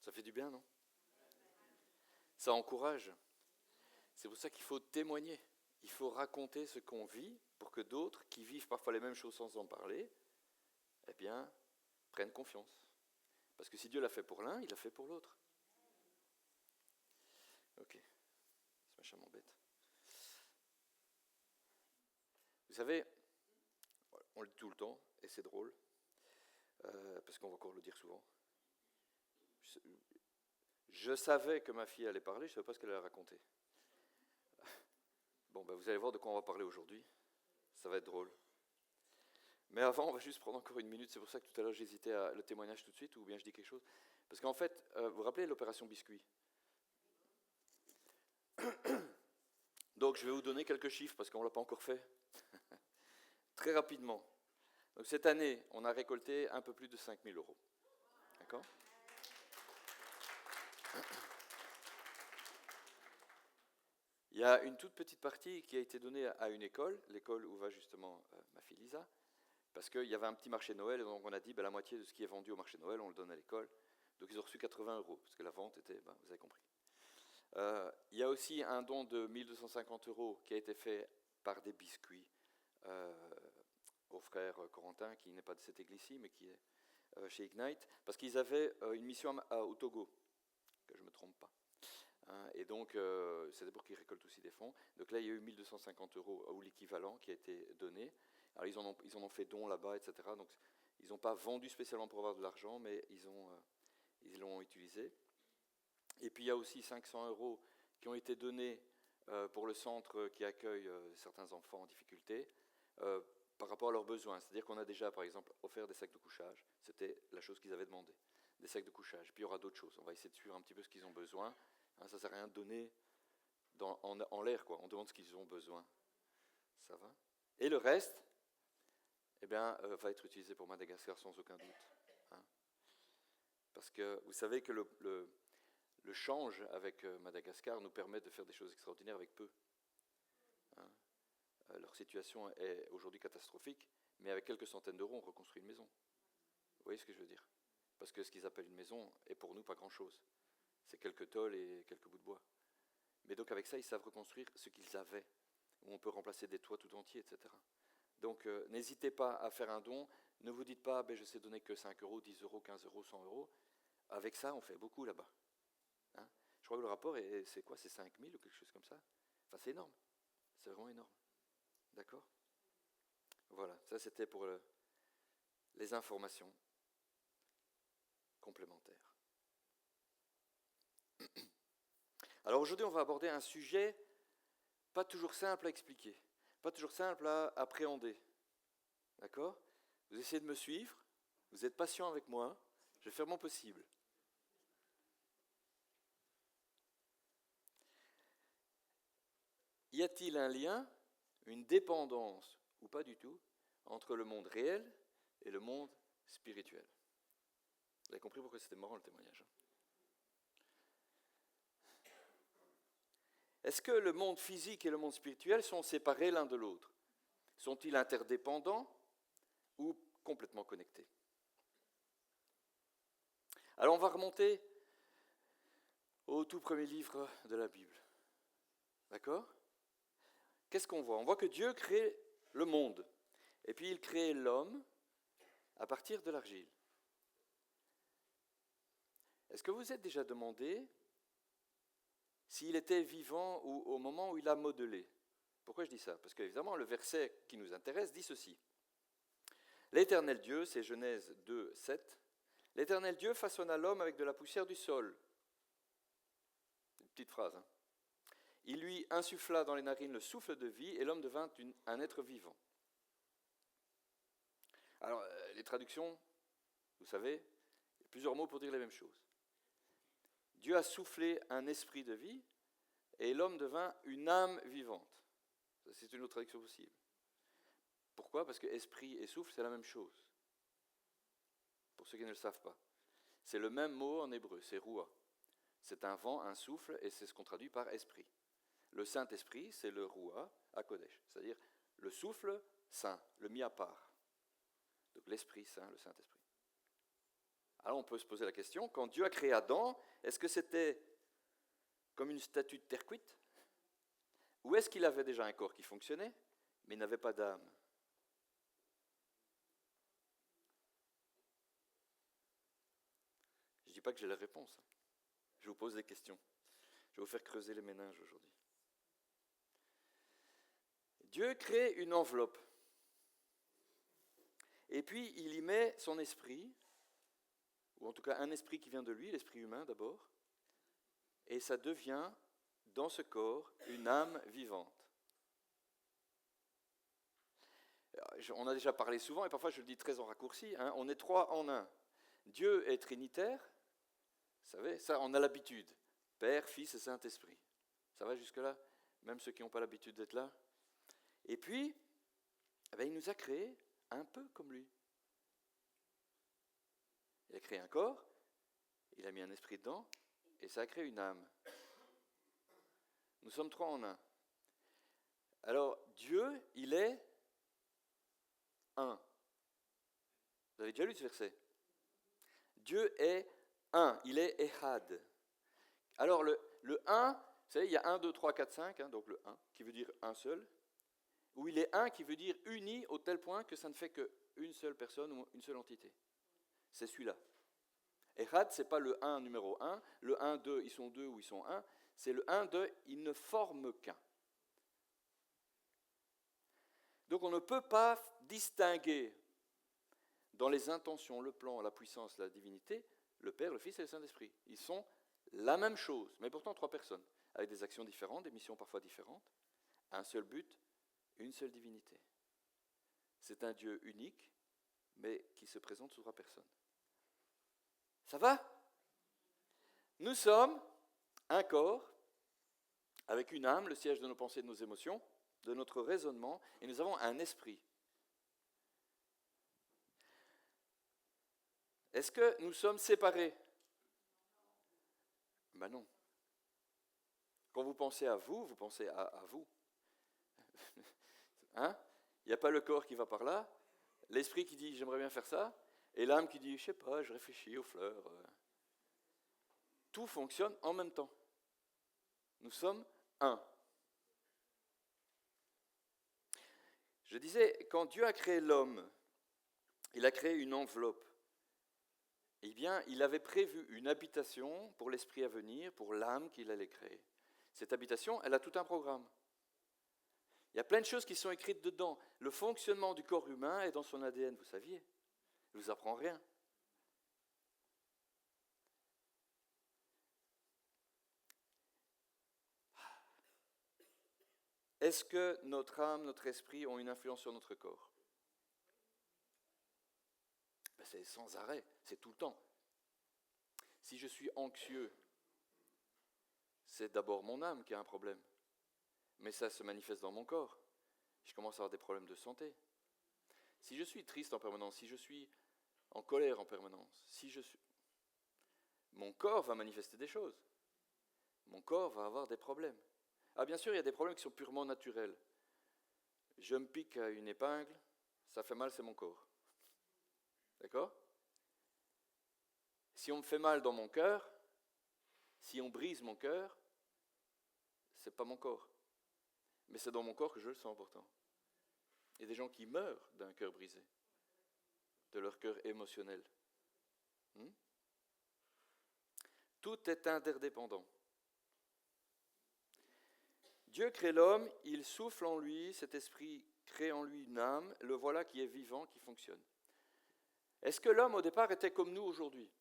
Ça fait du bien, non? Ça encourage. C'est pour ça qu'il faut témoigner. Il faut raconter ce qu'on vit pour que d'autres, qui vivent parfois les mêmes choses sans en parler, eh bien, prennent confiance. Parce que si Dieu l'a fait pour l'un, il l'a fait pour l'autre. Ok, ce machin m'embête. Vous savez, on le dit tout le temps, et c'est drôle, parce qu'on va encore le dire souvent. Je savais que ma fille allait parler, je ne savais pas ce qu'elle allait raconter. Bon, ben vous allez voir de quoi on va parler aujourd'hui. Ça va être drôle. Mais avant, on va juste prendre encore une minute. C'est pour ça que tout à l'heure, j'hésitais à le témoignage tout de suite, ou bien je dis quelque chose. Parce qu'en fait, vous vous rappelez l'opération Biscuit? Donc, je vais vous donner quelques chiffres, parce qu'on ne l'a pas encore fait. Très rapidement. Donc, cette année, on a récolté un peu plus de 5 000 euros. D'accord? Il y a une toute petite partie qui a été donnée à une école, l'école où va justement ma fille Lisa, parce qu'il y avait un petit marché Noël, et donc on a dit la moitié de ce qui est vendu au marché Noël, on le donne à l'école. Donc ils ont reçu 80 euros, parce que la vente était, vous avez compris. Il y a aussi un don de 1 250 euros qui a été fait par des biscuits au frère Corentin, qui n'est pas de cette église-ci, mais qui est chez Ignite, parce qu'ils avaient une mission au Togo, que je ne me trompe pas. Et donc, c'était pour qu'ils récoltent aussi des fonds. Donc là, il y a eu 1 250 euros ou l'équivalent qui a été donné. Alors, ils en ont fait don là-bas, etc. Donc, ils n'ont pas vendu spécialement pour avoir de l'argent, mais ils l'ont utilisé. Et puis, il y a aussi 500 euros qui ont été donnés pour le centre qui accueille certains enfants en difficulté par rapport à leurs besoins. C'est-à-dire qu'on a déjà, par exemple, offert des sacs de couchage. C'était la chose qu'ils avaient demandé, des sacs de couchage. Puis, il y aura d'autres choses. On va essayer de suivre un petit peu ce qu'ils ont besoin. Ça ne sert à rien de donner en l'air, quoi. On demande ce qu'ils ont besoin. Ça va? Et le reste, eh bien, va être utilisé pour Madagascar sans aucun doute. Parce que vous savez que le change avec Madagascar nous permet de faire des choses extraordinaires avec peu. Leur situation est aujourd'hui catastrophique, mais avec quelques centaines d'euros, on reconstruit une maison. Vous voyez ce que je veux dire? Parce que ce qu'ils appellent une maison est pour nous pas grand-chose. C'est quelques tôles et quelques bouts de bois. Mais donc avec ça, ils savent reconstruire ce qu'ils avaient, où on peut remplacer des toits tout entiers, etc. Donc n'hésitez pas à faire un don. Ne vous dites pas, je sais donner que 5 euros, 10 euros, 15 euros, 100 euros. Avec ça, on fait beaucoup là-bas. Je crois que le rapport, c'est quoi? C'est 5 000 ou quelque chose comme ça? Enfin, c'est énorme. C'est vraiment énorme. D'accord? Voilà, ça c'était pour les informations complémentaires. Alors aujourd'hui, on va aborder un sujet pas toujours simple à expliquer, pas toujours simple à appréhender. D'accord? Vous essayez de me suivre, vous êtes patient avec moi, je vais faire mon possible. Y a-t-il un lien, une dépendance, ou pas du tout, entre le monde réel et le monde spirituel? Vous avez compris pourquoi c'était marrant le témoignage? Est-ce que le monde physique et le monde spirituel sont séparés l'un de l'autre? Sont-ils interdépendants ou complètement connectés? Alors on va remonter au tout premier livre de la Bible. D'accord? Qu'est-ce qu'on voit? On voit que Dieu crée le monde. Et puis il crée l'homme à partir de l'argile. Est-ce que vous vous êtes déjà demandé s'il était vivant ou au moment où il a modelé? Pourquoi je dis ça? Parce qu'évidemment, le verset qui nous intéresse dit ceci. L'Éternel Dieu, c'est Genèse 2, 7. L'Éternel Dieu façonna l'homme avec de la poussière du sol. Une petite phrase. Il lui insuffla dans les narines le souffle de vie et l'homme devint un être vivant. Alors, les traductions, vous savez, il y a plusieurs mots pour dire la même chose. Dieu a soufflé un esprit de vie et l'homme devint une âme vivante. Ça, c'est une autre traduction possible. Pourquoi? Parce que esprit et souffle, c'est la même chose. Pour ceux qui ne le savent pas. C'est le même mot en hébreu, c'est roua. C'est un vent, un souffle, et c'est ce qu'on traduit par esprit. Le Saint-Esprit, c'est le roua à Kodesh, c'est-à-dire le souffle saint, le mis à part. Donc l'Esprit Saint, le Saint-Esprit. Alors on peut se poser la question, quand Dieu a créé Adam, est-ce que c'était comme une statue de terre cuite? Ou est-ce qu'il avait déjà un corps qui fonctionnait, mais il n'avait pas d'âme? Je ne dis pas que j'ai la réponse. Je vous pose des questions. Je vais vous faire creuser les méninges aujourd'hui. Dieu crée une enveloppe. Et puis il y met son esprit, ou en tout cas un esprit qui vient de lui, l'esprit humain d'abord, et ça devient, dans ce corps, une âme vivante. On a déjà parlé souvent, et parfois je le dis très en raccourci, on est trois en un. Dieu est trinitaire, vous savez, ça on a l'habitude. Père, Fils et Saint-Esprit. Ça va jusque-là? Même ceux qui n'ont pas l'habitude d'être là. Et puis, il nous a créés un peu comme lui. Il a créé un corps, il a mis un esprit dedans, et ça a créé une âme. Nous sommes trois en un. Alors, Dieu, il est un. Vous avez déjà lu ce verset? Dieu est un, il est Ehad. Alors, le 1, vous savez, il y a 1, 2, 3, 4, 5, donc le 1, qui veut dire un seul, ou il est un qui veut dire uni au tel point que ça ne fait qu'une seule personne ou une seule entité. C'est celui-là. Ehad, ce n'est pas le 1 numéro 1, le 1, 2, ils sont 2 ou ils sont 1, c'est le 1, 2, ils ne forment qu'un. Donc on ne peut pas distinguer dans les intentions, le plan, la puissance, la divinité, le Père, le Fils et le Saint-Esprit. Ils sont la même chose, mais pourtant trois personnes, avec des actions différentes, des missions parfois différentes, un seul but, une seule divinité. C'est un Dieu unique, mais qui se présente sous trois personnes. Ça va? Nous sommes un corps, avec une âme, le siège de nos pensées et de nos émotions, de notre raisonnement, et nous avons un esprit. Est-ce que nous sommes séparés? Ben non. Quand vous pensez à vous pensez à vous. Hein? Il n'y a pas le corps qui va par là, l'esprit qui dit j'aimerais bien faire ça, et l'âme qui dit je sais pas, je réfléchis aux fleurs. Tout fonctionne en même temps. Nous sommes un. Je disais, quand Dieu a créé l'homme, il a créé une enveloppe. Eh bien, il avait prévu une habitation pour l'esprit à venir, pour l'âme qu'il allait créer. Cette habitation, elle a tout un programme. Il y a plein de choses qui sont écrites dedans. Le fonctionnement du corps humain est dans son ADN, vous saviez. Je ne vous apprends rien. Est-ce que notre âme, notre esprit ont une influence sur notre corps? C'est sans arrêt, c'est tout le temps. Si je suis anxieux, c'est d'abord mon âme qui a un problème. Mais ça se manifeste dans mon corps. Je commence à avoir des problèmes de santé. Si je suis triste en permanence, si je suis en colère en permanence, mon corps va manifester des choses. Mon corps va avoir des problèmes. Ah, bien sûr, il y a des problèmes qui sont purement naturels. Je me pique à une épingle, ça fait mal, c'est mon corps. D'accord? Si on me fait mal dans mon cœur, si on brise mon cœur, c'est pas mon corps. Mais c'est dans mon corps que je le sens pourtant. Il y a des gens qui meurent d'un cœur brisé, de leur cœur émotionnel. Tout est interdépendant. Dieu crée l'homme, il souffle en lui, cet esprit crée en lui une âme, le voilà qui est vivant, qui fonctionne. Est-ce que l'homme au départ était comme nous aujourd'hui?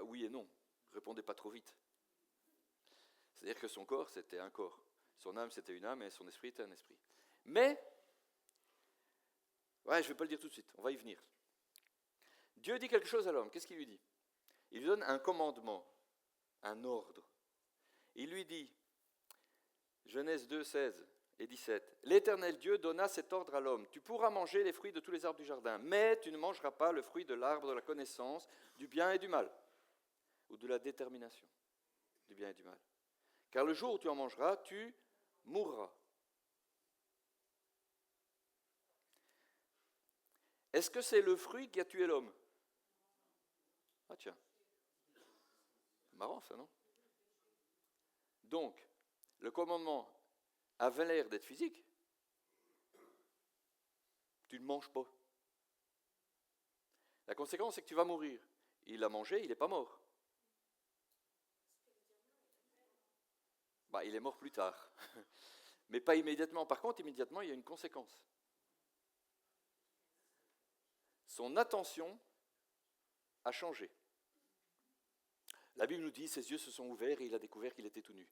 Oui et non, répondez pas trop vite. C'est-à-dire que son corps, c'était un corps. Son âme, c'était une âme, et son esprit était un esprit. Mais, je ne vais pas le dire tout de suite, on va y venir. Dieu dit quelque chose à l'homme, qu'est-ce qu'il lui dit? Il lui donne un commandement, un ordre. Il lui dit, Genèse 2, 16 et 17, « L'Éternel Dieu donna cet ordre à l'homme, tu pourras manger les fruits de tous les arbres du jardin, mais tu ne mangeras pas le fruit de l'arbre de la connaissance du bien et du mal, ou de la détermination du bien et du mal. Car le jour où tu en mangeras, tu mourras. » Est-ce que c'est le fruit qui a tué l'homme? Ah tiens, marrant ça, non? Donc, le commandement avait l'air d'être physique. Tu ne manges pas. La conséquence, c'est que tu vas mourir. Il a mangé, il n'est pas mort. Il est mort plus tard. Mais pas immédiatement. Par contre, immédiatement, il y a une conséquence. Son attention a changé. La Bible nous dit, ses yeux se sont ouverts et il a découvert qu'il était tout nu.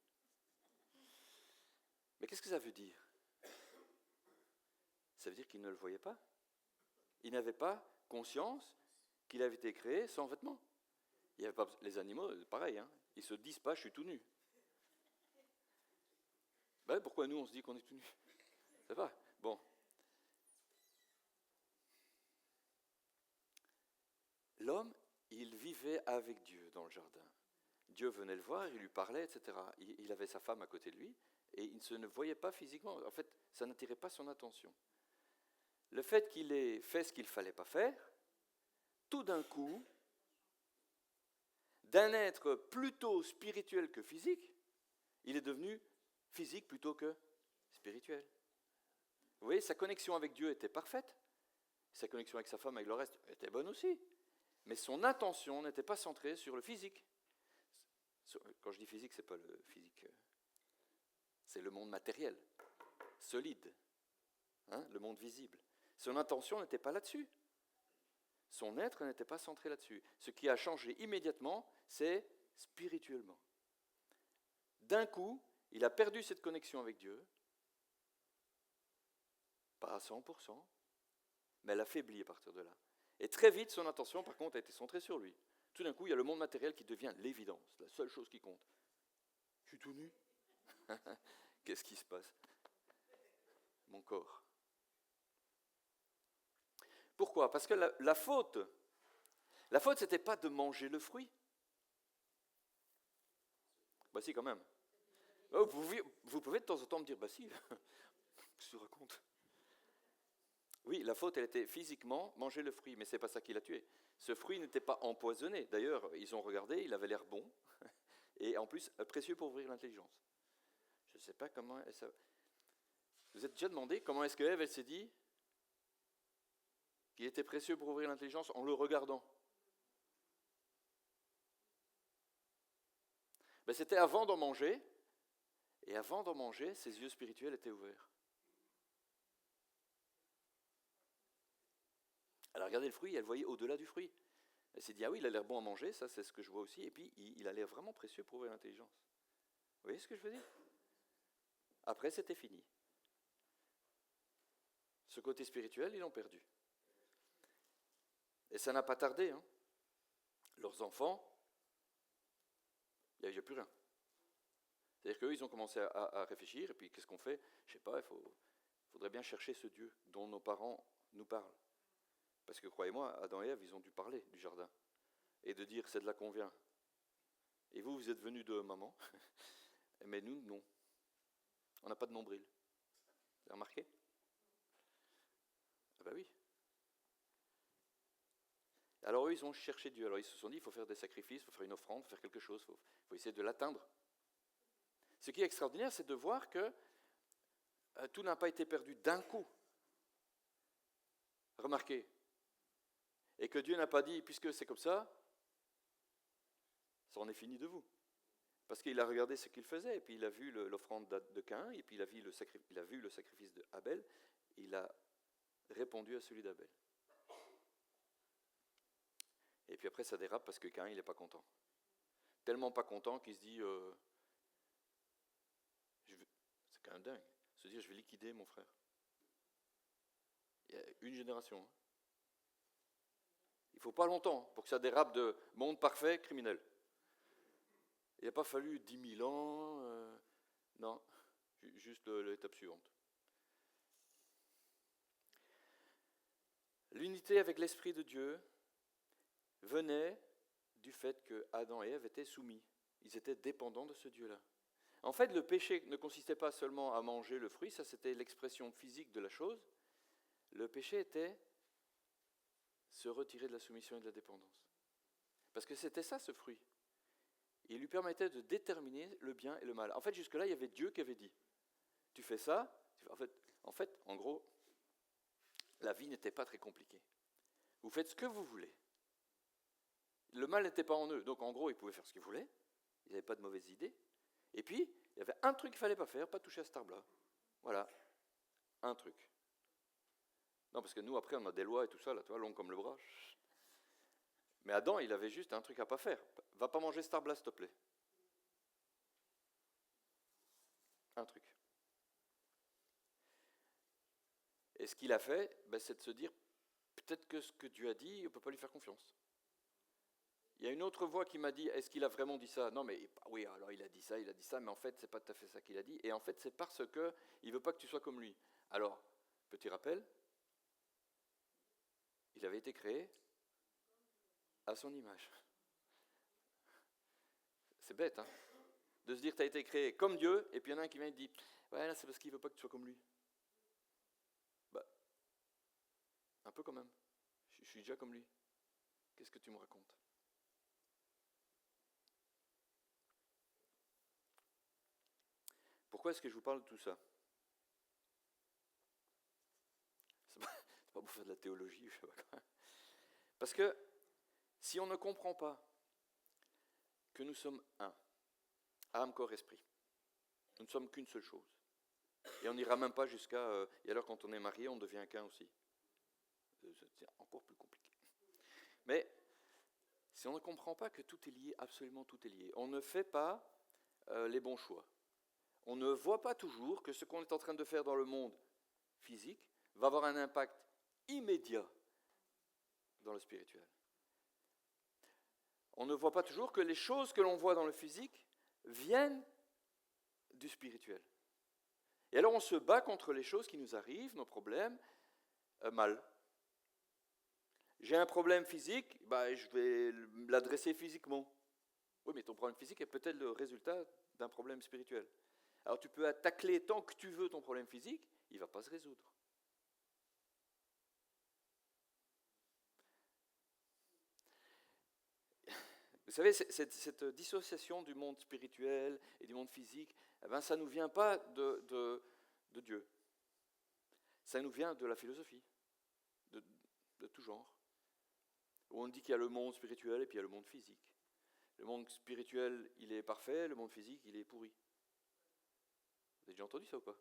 Mais qu'est-ce que ça veut dire? Ça veut dire qu'il ne le voyait pas. Il n'avait pas conscience qu'il avait été créé sans vêtements. Il y avait pas, les animaux, pareil, hein, ils ne se disent pas, je suis tout nu. Pourquoi nous, on se dit qu'on est tout nu? Ça va. Bon. L'homme, il vivait avec Dieu dans le jardin. Dieu venait le voir, il lui parlait, etc. Il avait sa femme à côté de lui, et il ne voyait pas physiquement. En fait, ça n'attirait pas son attention. Le fait qu'il ait fait ce qu'il ne fallait pas faire, tout d'un coup, d'un être plutôt spirituel que physique, il est devenu physique plutôt que spirituel. Vous voyez, sa connexion avec Dieu était parfaite, sa connexion avec sa femme, avec le reste, était bonne aussi, mais son attention n'était pas centrée sur le physique. Quand je dis physique, ce n'est pas le physique, c'est le monde matériel, solide, hein, le monde visible. Son attention n'était pas là-dessus. Son être n'était pas centré là-dessus. Ce qui a changé immédiatement, c'est spirituellement. D'un coup, il a perdu cette connexion avec Dieu, pas à 100%, mais elle affaiblit à partir de là. Et très vite, son attention, par contre, a été centrée sur lui. Tout d'un coup, il y a le monde matériel qui devient l'évidence, la seule chose qui compte. Je suis tout nu. Qu'est-ce qui se passe? Mon corps. Pourquoi? Parce que la faute, ce n'était pas de manger le fruit. Si, quand même. Vous pouvez de temps en temps me dire, si, qu'est-ce que tu racontes? Oui, la faute, elle était physiquement manger le fruit, mais ce n'est pas ça qui l'a tué. Ce fruit n'était pas empoisonné. D'ailleurs, ils ont regardé, il avait l'air bon, et en plus, précieux pour ouvrir l'intelligence. Je ne sais pas comment... Vous êtes déjà demandé comment est-ce que Ève, elle s'est dit qu'il était précieux pour ouvrir l'intelligence en le regardant? C'était avant d'en manger, et avant d'en manger, ses yeux spirituels étaient ouverts. Elle a regardé le fruit, elle voyait au-delà du fruit. Elle s'est dit, ah oui, il a l'air bon à manger, ça c'est ce que je vois aussi, et puis il a l'air vraiment précieux pour ouvrir l'intelligence. Vous voyez ce que je veux dire? Après, c'était fini. Ce côté spirituel, ils l'ont perdu. Et ça n'a pas tardé. Hein. Leurs enfants, il n'y a plus rien. C'est-à-dire qu'eux, ils ont commencé à réfléchir, et puis qu'est-ce qu'on fait? Je ne sais pas, il faudrait bien chercher ce Dieu dont nos parents nous parlent. Parce que croyez-moi, Adam et Ève, ils ont dû parler du jardin, et de dire, c'est de là qu'on vient. Et vous êtes venus de maman, mais nous, non. On n'a pas de nombril. Vous avez remarqué? Ah oui. Alors eux, ils ont cherché Dieu. Alors ils se sont dit, il faut faire des sacrifices, il faut faire une offrande, il faut faire quelque chose, il faut essayer de l'atteindre. Ce qui est extraordinaire, c'est de voir que tout n'a pas été perdu d'un coup. Remarquez. Et que Dieu n'a pas dit, puisque c'est comme ça en est fini de vous. Parce qu'il a regardé ce qu'il faisait, et puis il a vu l'offrande de Caïn, et puis il a vu le sacrifice d'Abel, il a répondu à celui d'Abel. Et puis après ça dérape parce que Caïn il n'est pas content. Tellement pas content qu'il se dit, c'est quand même dingue, se dire je vais liquider mon frère. Il y a une génération. Hein. Il ne faut pas longtemps pour que ça dérape de monde parfait, criminel. Il n'a pas fallu 10 000 ans, non, juste l'étape suivante. L'unité avec l'Esprit de Dieu venait du fait que Adam et Ève étaient soumis. Ils étaient dépendants de ce Dieu-là. En fait, le péché ne consistait pas seulement à manger le fruit, ça c'était l'expression physique de la chose. Le péché était se retirer de la soumission et de la dépendance. Parce que c'était ça, ce fruit. Il lui permettait de déterminer le bien et le mal. En fait, jusque-là, il y avait Dieu qui avait dit, tu fais ça, en gros, la vie n'était pas très compliquée. Vous faites ce que vous voulez. Le mal n'était pas en eux, donc en gros, ils pouvaient faire ce qu'ils voulaient, ils n'avaient pas de mauvaises idées. Et puis, il y avait un truc qu'il ne fallait pas faire, pas toucher à cet arbre-là. Voilà, un truc. Non, parce que nous, après, on a des lois et tout ça, là, tu vois, long comme le bras. Mais Adam, il avait juste un truc à ne pas faire. Va pas manger cet arbre-là, s'il te plaît. Un truc. Et ce qu'il a fait, c'est de se dire, peut-être que ce que Dieu a dit, on ne peut pas lui faire confiance. Il y a une autre voix qui m'a dit, est-ce qu'il a vraiment dit ça? Non, mais oui, alors il a dit ça, mais en fait, c'est pas tout à fait ça qu'il a dit. Et en fait, c'est parce que il veut pas que tu sois comme lui. Alors, petit rappel, il avait été créé à son image. C'est bête, hein, de se dire, tu as été créé comme Dieu, et puis il y en a un qui vient et te dit, ouais, là, c'est parce qu'il veut pas que tu sois comme lui. Un peu quand même. Je suis déjà comme lui. Qu'est-ce que tu me racontes? Pourquoi est-ce que je vous parle de tout ça? C'est pas pour faire de la théologie, je sais pas quoi. Parce que si on ne comprend pas que nous sommes un, âme, corps, esprit, nous ne sommes qu'une seule chose. Et on n'ira même pas jusqu'à... et alors quand on est marié, on devient qu'un aussi. C'est encore plus compliqué. Mais si on ne comprend pas que tout est lié, absolument tout est lié, on ne fait pas les bons choix. On ne voit pas toujours que ce qu'on est en train de faire dans le monde physique va avoir un impact immédiat dans le spirituel. On ne voit pas toujours que les choses que l'on voit dans le physique viennent du spirituel. Et alors on se bat contre les choses qui nous arrivent, nos problèmes, mal. J'ai un problème physique, je vais l'adresser physiquement. Oui, mais ton problème physique est peut-être le résultat d'un problème spirituel. Alors tu peux tacler tant que tu veux ton problème physique, il ne va pas se résoudre. Vous savez, cette dissociation du monde spirituel et du monde physique, ça ne nous vient pas de Dieu. Ça nous vient de la philosophie, de tout genre. Où on dit qu'il y a le monde spirituel et puis il y a le monde physique. Le monde spirituel, il est parfait, le monde physique, il est pourri. Vous avez déjà entendu ça ou pas?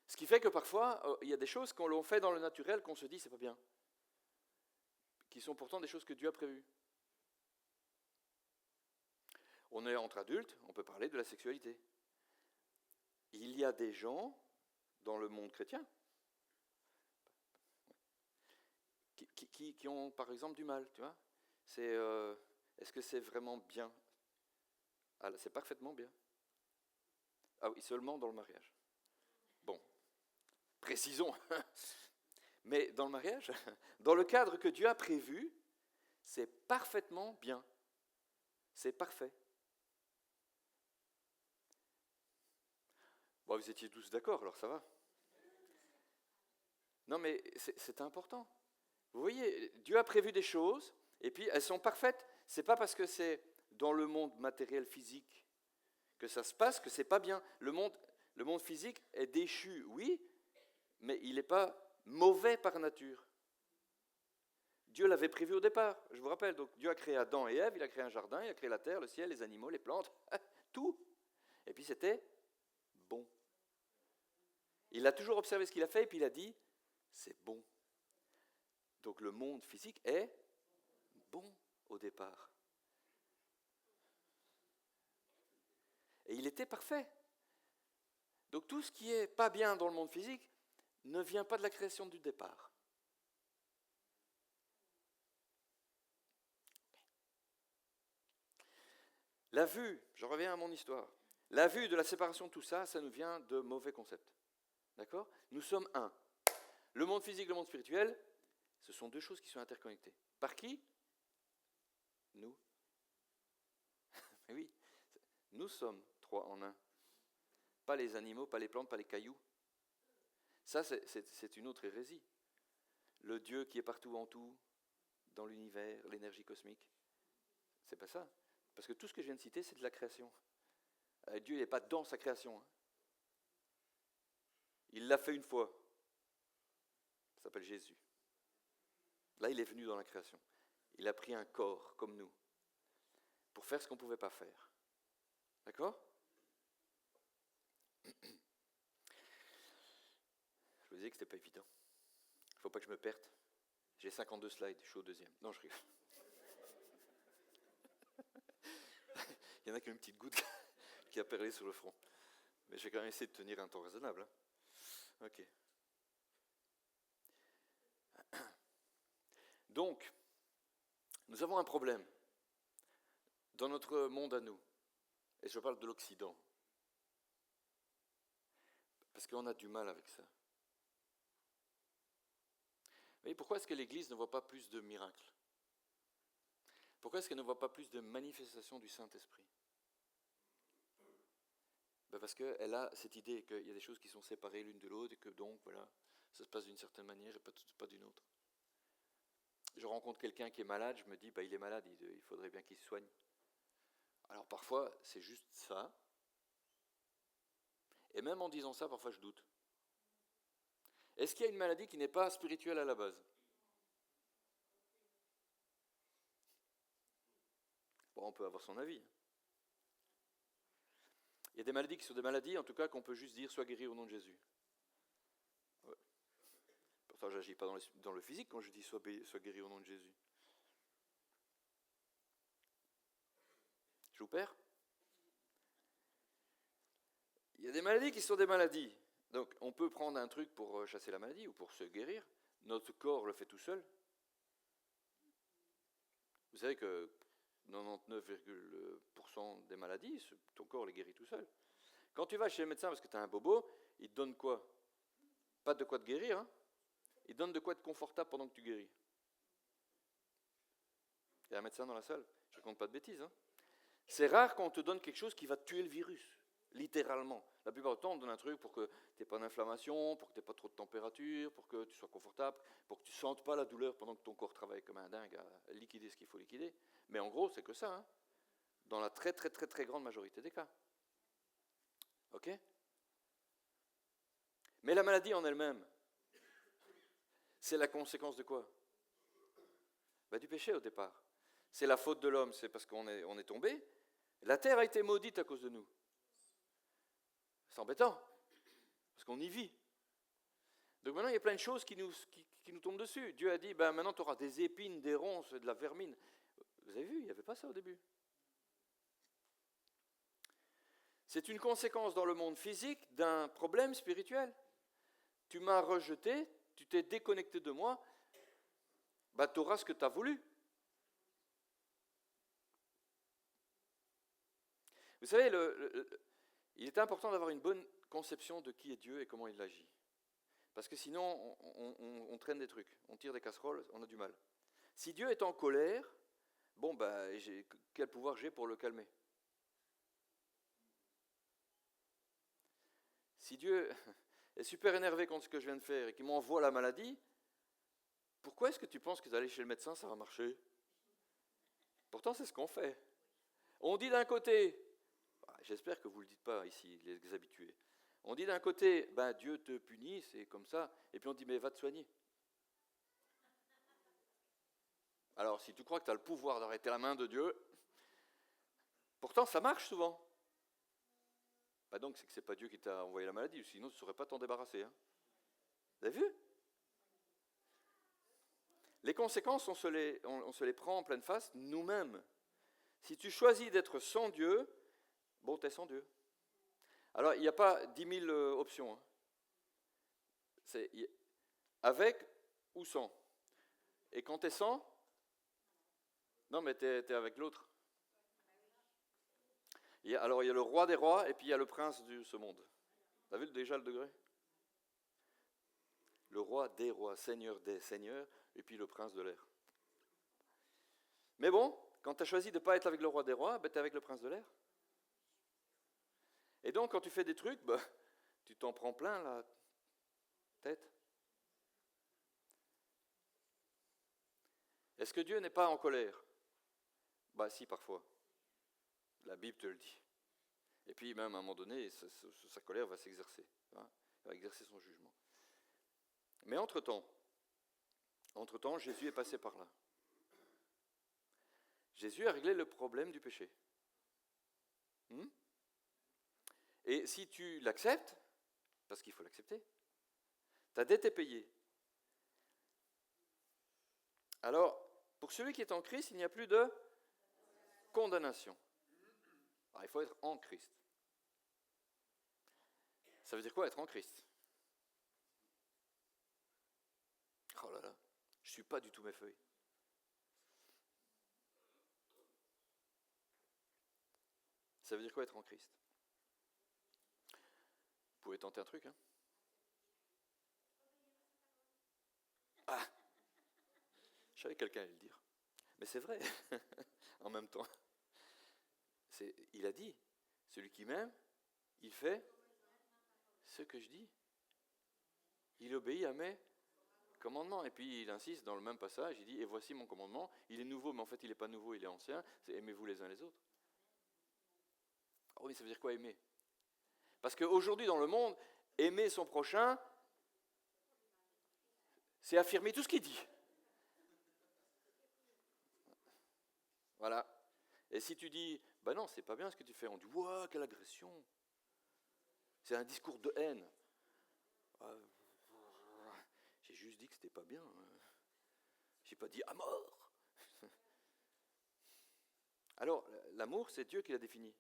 Ce qui fait que parfois, il y a des choses qu'on l'on fait dans le naturel qu'on se dit c'est pas bien, qui sont pourtant des choses que Dieu a prévues. On est entre adultes, on peut parler de la sexualité. Il y a des gens dans le monde chrétien qui ont par exemple du mal, tu vois. Est-ce que c'est vraiment bien? Ah, c'est parfaitement bien. Ah oui, seulement dans le mariage. Bon, précisons. Mais dans le mariage, dans le cadre que Dieu a prévu, c'est parfaitement bien. C'est parfait. Bon, vous étiez tous d'accord, alors ça va. Non, mais c'est important. Vous voyez, Dieu a prévu des choses, et puis elles sont parfaites. C'est pas parce que c'est dans le monde matériel physique que ça se passe que c'est pas bien. Le monde physique est déchu, oui, mais il n'est pas mauvais par nature. Dieu l'avait prévu au départ, je vous rappelle. Donc Dieu a créé Adam et Ève, il a créé un jardin, il a créé la terre, le ciel, les animaux, les plantes, tout. Et puis c'était bon. Il a toujours observé ce qu'il a fait et puis il a dit, c'est bon. Donc le monde physique est bon au départ. Et il était parfait. Donc tout ce qui n'est pas bien dans le monde physique ne vient pas de la création du départ. La vue, je reviens à mon histoire, la vue de la séparation de tout ça, ça nous vient de mauvais concepts. D'accord? Nous sommes un. Le monde physique et le monde spirituel, ce sont deux choses qui sont interconnectées. Par qui? Nous. Mais oui, nous sommes trois en un. Pas les animaux, pas les plantes, pas les cailloux. Ça, c'est une autre hérésie. Le Dieu qui est partout en tout, dans l'univers, l'énergie cosmique, c'est pas ça. Parce que tout ce que je viens de citer, c'est de la création. Dieu n'est pas dans sa création. Hein. Il l'a fait une fois. Ça s'appelle Jésus. Là, il est venu dans la création. Il a pris un corps comme nous pour faire ce qu'on ne pouvait pas faire. D'accord ? Je vous disais que ce n'était pas évident. Il ne faut pas que je me perde. J'ai 52 slides, je suis au deuxième. Non, je rigole. Il y en a qu'une petite goutte qui a perlé sur le front. Mais je vais quand même essayer de tenir un temps raisonnable. Hein. Ok. Donc, nous avons un problème dans notre monde à nous. Et je parle de l'Occident. Parce qu'on a du mal avec ça. Mais pourquoi est-ce que l'Église ne voit pas plus de miracles ? Pourquoi est-ce qu'elle ne voit pas plus de manifestations du Saint-Esprit ? Parce qu'elle a cette idée qu'il y a des choses qui sont séparées l'une de l'autre et que donc, voilà, ça se passe d'une certaine manière et pas d'une autre. Je rencontre quelqu'un qui est malade, je me dis, il est malade, il faudrait bien qu'il se soigne. Alors parfois, c'est juste ça. Et même en disant ça, parfois je doute. Est-ce qu'il y a une maladie qui n'est pas spirituelle à la base ? Bon, on peut avoir son avis. Il y a des maladies qui sont des maladies, en tout cas, qu'on peut juste dire « sois guéri au nom de Jésus ». Ouais. Pourtant, je n'agis pas dans le physique quand je dis « sois guéri au nom de Jésus ». Je vous perds ? Il y a des maladies qui sont des maladies. Donc, on peut prendre un truc pour chasser la maladie ou pour se guérir. Notre corps le fait tout seul. Vous savez que 99,% des maladies, ton corps les guérit tout seul. Quand tu vas chez le médecin parce que tu as un bobo, il te donne quoi ? Pas de quoi te guérir, hein ? Il te donne de quoi être confortable pendant que tu guéris. Il y a un médecin dans la salle, je ne raconte pas de bêtises. Hein ? C'est rare qu'on te donne quelque chose qui va tuer le virus, littéralement. La plupart du temps, on te donne un truc pour que tu n'aies pas d'inflammation, pour que tu n'aies pas trop de température, pour que tu sois confortable, pour que tu ne sentes pas la douleur pendant que ton corps travaille comme un dingue à liquider ce qu'il faut liquider. Mais en gros, c'est que ça, hein, dans la très très très très grande majorité des cas. Ok ? Mais la maladie en elle-même, c'est la conséquence de quoi ? Du péché au départ. C'est la faute de l'homme, c'est parce qu'on est tombé. La terre a été maudite à cause de nous. C'est embêtant, parce qu'on y vit. Donc maintenant, il y a plein de choses qui nous tombent dessus. Dieu a dit, maintenant tu auras des épines, des ronces, de la vermine. Vous avez vu, il n'y avait pas ça au début. C'est une conséquence dans le monde physique d'un problème spirituel. Tu m'as rejeté, tu t'es déconnecté de moi, tu auras ce que tu as voulu. Vous savez, il est important d'avoir une bonne conception de qui est Dieu et comment il agit. Parce que sinon, on traîne des trucs, on tire des casseroles, on a du mal. Si Dieu est en colère, quel pouvoir j'ai pour le calmer ? Si Dieu est super énervé contre ce que je viens de faire et qu'il m'envoie la maladie, pourquoi est-ce que tu penses que d'aller chez le médecin, ça va marcher ? Pourtant, c'est ce qu'on fait. On dit d'un côté, j'espère que vous ne le dites pas ici, les habitués, on dit d'un côté, Dieu te punit, c'est comme ça, et puis on dit, mais va te soigner. Alors, si tu crois que tu as le pouvoir d'arrêter la main de Dieu, pourtant ça marche souvent. Donc c'est que ce n'est pas Dieu qui t'a envoyé la maladie, sinon tu ne saurais pas t'en débarrasser. Hein. Vous avez vu ? Les conséquences, on se les prend en pleine face nous-mêmes. Si tu choisis d'être sans Dieu, tu es sans Dieu. Alors, il n'y a pas 10 000 options. Hein. C'est avec ou sans. Et quand tu es sans, non, mais tu es avec l'autre. Alors, il y a le roi des rois et puis il y a le prince de ce monde. Tu as vu déjà le degré ? Le roi des rois, seigneur des seigneurs, et puis le prince de l'air. Mais bon, quand tu as choisi de ne pas être avec le roi des rois, tu es avec le prince de l'air. Et donc, quand tu fais des trucs, tu t'en prends plein la tête? Est-ce que Dieu n'est pas en colère? Bah si, parfois. La Bible te le dit. Et puis même à un moment donné, sa colère va s'exercer. Hein, il va exercer son jugement. Mais entre-temps, Jésus est passé par là. Jésus a réglé le problème du péché. Et si tu l'acceptes, parce qu'il faut l'accepter, ta dette est payée. Alors, pour celui qui est en Christ, il n'y a plus de condamnation. Alors, il faut être en Christ. Ça veut dire quoi être en Christ? Oh là là, je ne suis pas du tout mes feuilles. Ça veut dire quoi être en Christ? Vous pouvez tenter un truc, hein? Ah! Je savais que quelqu'un allait le dire. Mais c'est vrai, en même temps. Il a dit, celui qui m'aime, il fait ce que je dis. Il obéit à mes commandements. Et puis il insiste dans le même passage, il dit, et voici mon commandement, il est nouveau, mais en fait il n'est pas nouveau, il est ancien, c'est aimez-vous les uns les autres. Oh, mais ça veut dire quoi aimer? Parce qu'aujourd'hui dans le monde, aimer son prochain, c'est affirmer tout ce qu'il dit. Voilà. Et si tu dis, ben non, c'est pas bien ce que tu fais, on dit, ouah, quelle agression. C'est un discours de haine. J'ai juste dit que c'était pas bien. J'ai pas dit à mort. Alors, l'amour, c'est Dieu qui l'a défini.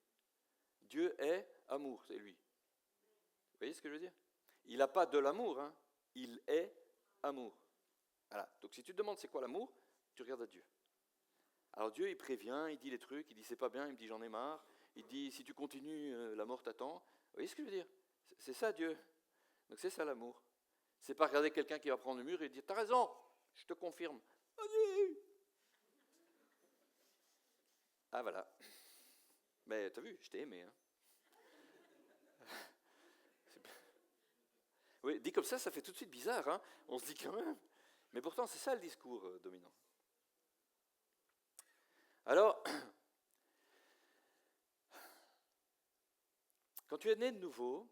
Dieu est amour, c'est lui. Vous voyez ce que je veux dire? Il n'a pas de l'amour, hein. Il est amour. Voilà. Donc si tu te demandes c'est quoi l'amour, tu regardes à Dieu. Alors Dieu, il prévient, il dit les trucs, il dit c'est pas bien, il me dit j'en ai marre, il dit si tu continues, la mort t'attend. Vous voyez ce que je veux dire? C'est ça Dieu. Donc c'est ça l'amour. C'est pas regarder quelqu'un qui va prendre le mur et dire t'as raison, je te confirme. Vas-y. Ah voilà. Mais t'as vu, je t'ai aimé. Hein. Oui, dit comme ça fait tout de suite bizarre. Hein. On se dit quand même. Mais pourtant, c'est ça le discours dominant. Alors, quand tu es né de nouveau,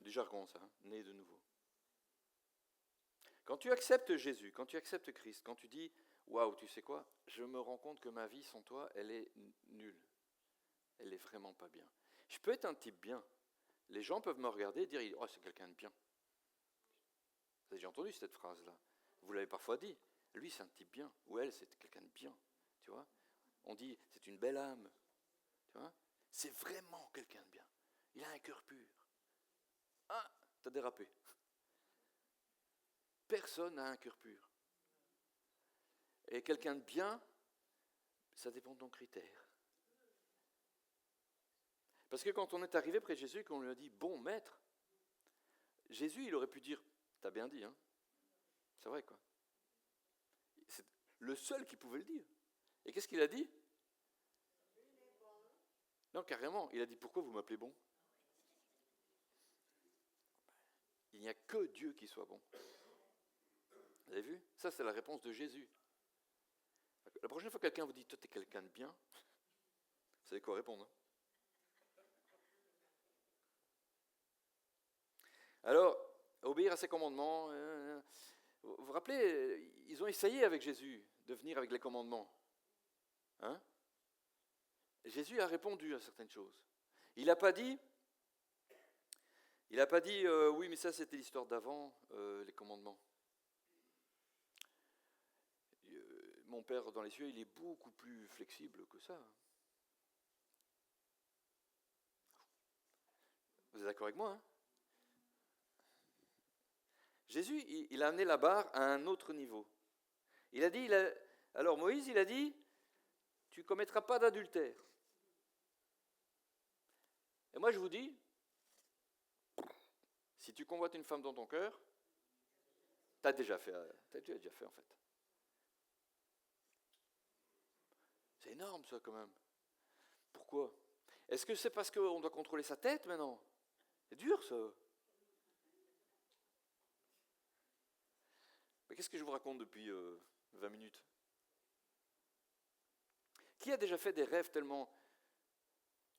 du jargon ça, hein, né de nouveau. Quand tu acceptes Jésus, quand tu acceptes Christ, quand tu dis « Waouh, tu sais quoi, je me rends compte que ma vie sans toi, elle est nulle. Elle est vraiment pas bien. Je peux être un type bien. Les gens peuvent me regarder et dire « Oh, c'est quelqu'un de bien. » Vous avez déjà entendu cette phrase-là? Vous l'avez parfois dit. Lui, c'est un type bien. Ou elle, c'est quelqu'un de bien. Tu vois? On dit « C'est une belle âme. » Tu vois? C'est vraiment quelqu'un de bien. Il a un cœur pur. Ah, t'as dérapé. Personne n'a un cœur pur. Et quelqu'un de bien, ça dépend de ton critère. Parce que quand on est arrivé près de Jésus et qu'on lui a dit « Bon maître », Jésus, il aurait pu dire « T'as bien dit, hein ?» C'est vrai, quoi. C'est le seul qui pouvait le dire. Et qu'est-ce qu'il a dit? Non, carrément, il a dit « Pourquoi vous m'appelez bon ?» Il n'y a que Dieu qui soit bon. Vous avez vu? Ça, c'est la réponse de Jésus. La prochaine fois que quelqu'un vous dit « Toi, t'es quelqu'un de bien », vous savez quoi répondre, hein? Alors, obéir à ses commandements. Vous vous rappelez, ils ont essayé avec Jésus de venir avec les commandements. Hein? Jésus a répondu à certaines choses. Il n'a pas dit, oui, mais ça c'était l'histoire d'avant, les commandements. Mon Père dans les cieux, il est beaucoup plus flexible que ça. Vous êtes d'accord avec moi, hein? Jésus, il a amené la barre à un autre niveau. Il a dit, alors Moïse, il a dit, tu ne commettras pas d'adultère. Et moi je vous dis, si tu convoites une femme dans ton cœur, tu as déjà fait en fait. C'est énorme ça quand même. Pourquoi? Est-ce que c'est parce qu'on doit contrôler sa tête maintenant? C'est dur ça. Mais qu'est-ce que je vous raconte depuis 20 minutes? Qui a déjà fait des rêves tellement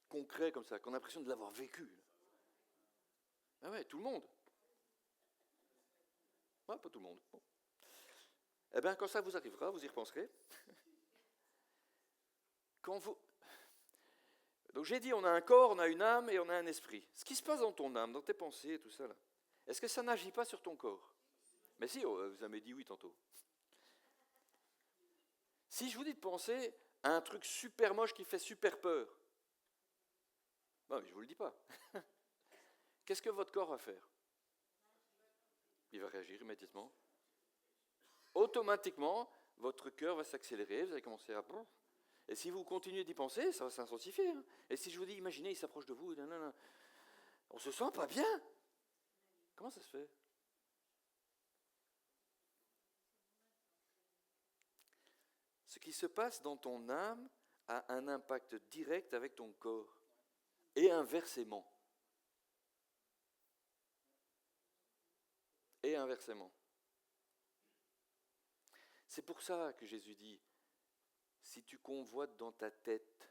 concrets comme ça, qu'on a l'impression de l'avoir vécu? Ah ouais, tout le monde. Ouais, pas tout le monde. Bon. Eh bien, quand ça vous arrivera, vous y repenserez. Quand vous... Donc j'ai dit, on a un corps, on a une âme et on a un esprit. Ce qui se passe dans ton âme, dans tes pensées, tout ça, là, est-ce que ça n'agit pas sur ton corps? Mais si, vous avez dit oui tantôt. Si je vous dis de penser à un truc super moche qui fait super peur, non, mais je ne vous le dis pas. Qu'est-ce que votre corps va faire? Il va réagir immédiatement. Automatiquement, votre cœur va s'accélérer, vous allez commencer à... Et si vous continuez d'y penser, ça va s'intensifier. Hein. Et si je vous dis, imaginez, il s'approche de vous, on se sent pas bien. Comment ça se fait? Ce qui se passe dans ton âme a un impact direct avec ton corps. Et inversement. Et inversement. C'est pour ça que Jésus dit, si tu convoites dans ta tête,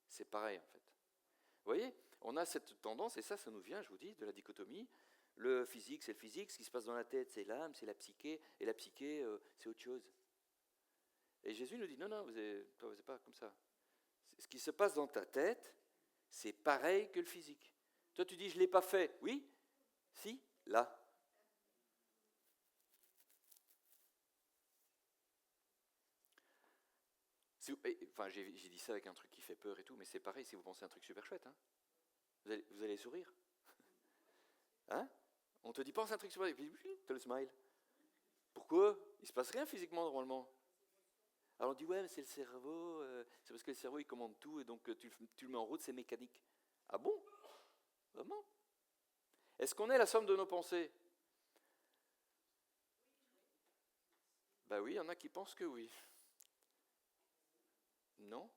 c'est pareil en fait. Vous voyez, on a cette tendance, et ça nous vient, je vous dis, de la dichotomie. Le physique, c'est le physique, ce qui se passe dans la tête, c'est l'âme, c'est la psyché, et la psyché, c'est autre chose. Et Jésus nous dit, non, vous n'êtes pas comme ça. Ce qui se passe dans ta tête, c'est pareil que le physique. Toi, tu dis, je ne l'ai pas fait. Oui, si, là. Enfin, j'ai dit ça avec un truc qui fait peur et tout, mais c'est pareil si vous pensez à un truc super chouette. Hein. Vous allez sourire. Hein? On te dit, pense à un truc super chouette, et puis tu as le smile. Pourquoi? Il ne se passe rien physiquement normalement. Alors on dit, ouais, mais c'est le cerveau, c'est parce que le cerveau il commande tout, et donc tu le mets en route, c'est mécanique. Ah bon? Vraiment? Est-ce qu'on est la somme de nos pensées? Ben oui, il y en a qui pensent que oui. Non?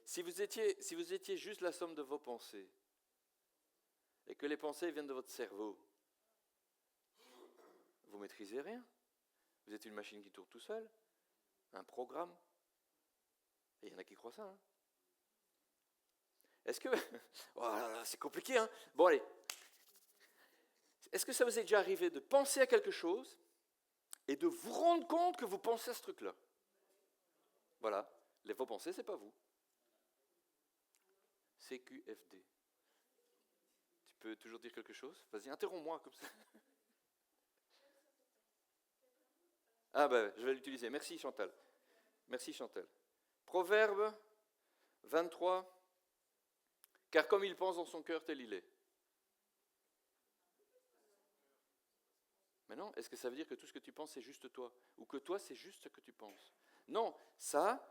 Si vous étiez juste la somme de vos pensées, et que les pensées viennent de votre cerveau, vous ne maîtrisez rien. Vous êtes une machine qui tourne tout seul, un programme. Et il y en a qui croient ça. Hein. Est-ce que... Oh là là, c'est compliqué, hein. Bon, allez. Est-ce que ça vous est déjà arrivé de penser à quelque chose et de vous rendre compte que vous pensez à ce truc-là? Voilà. Vos pensées, c'est pas vous. CQFD. Tu peux toujours dire quelque chose? Vas-y, interromps-moi comme ça. Ah ben, je vais l'utiliser. Merci Chantal. Merci Chantal. Proverbe 23. Car comme il pense dans son cœur, tel il est. Mais non, est-ce que ça veut dire que tout ce que tu penses, c'est juste toi? Ou que toi, c'est juste ce que tu penses? Non, ça,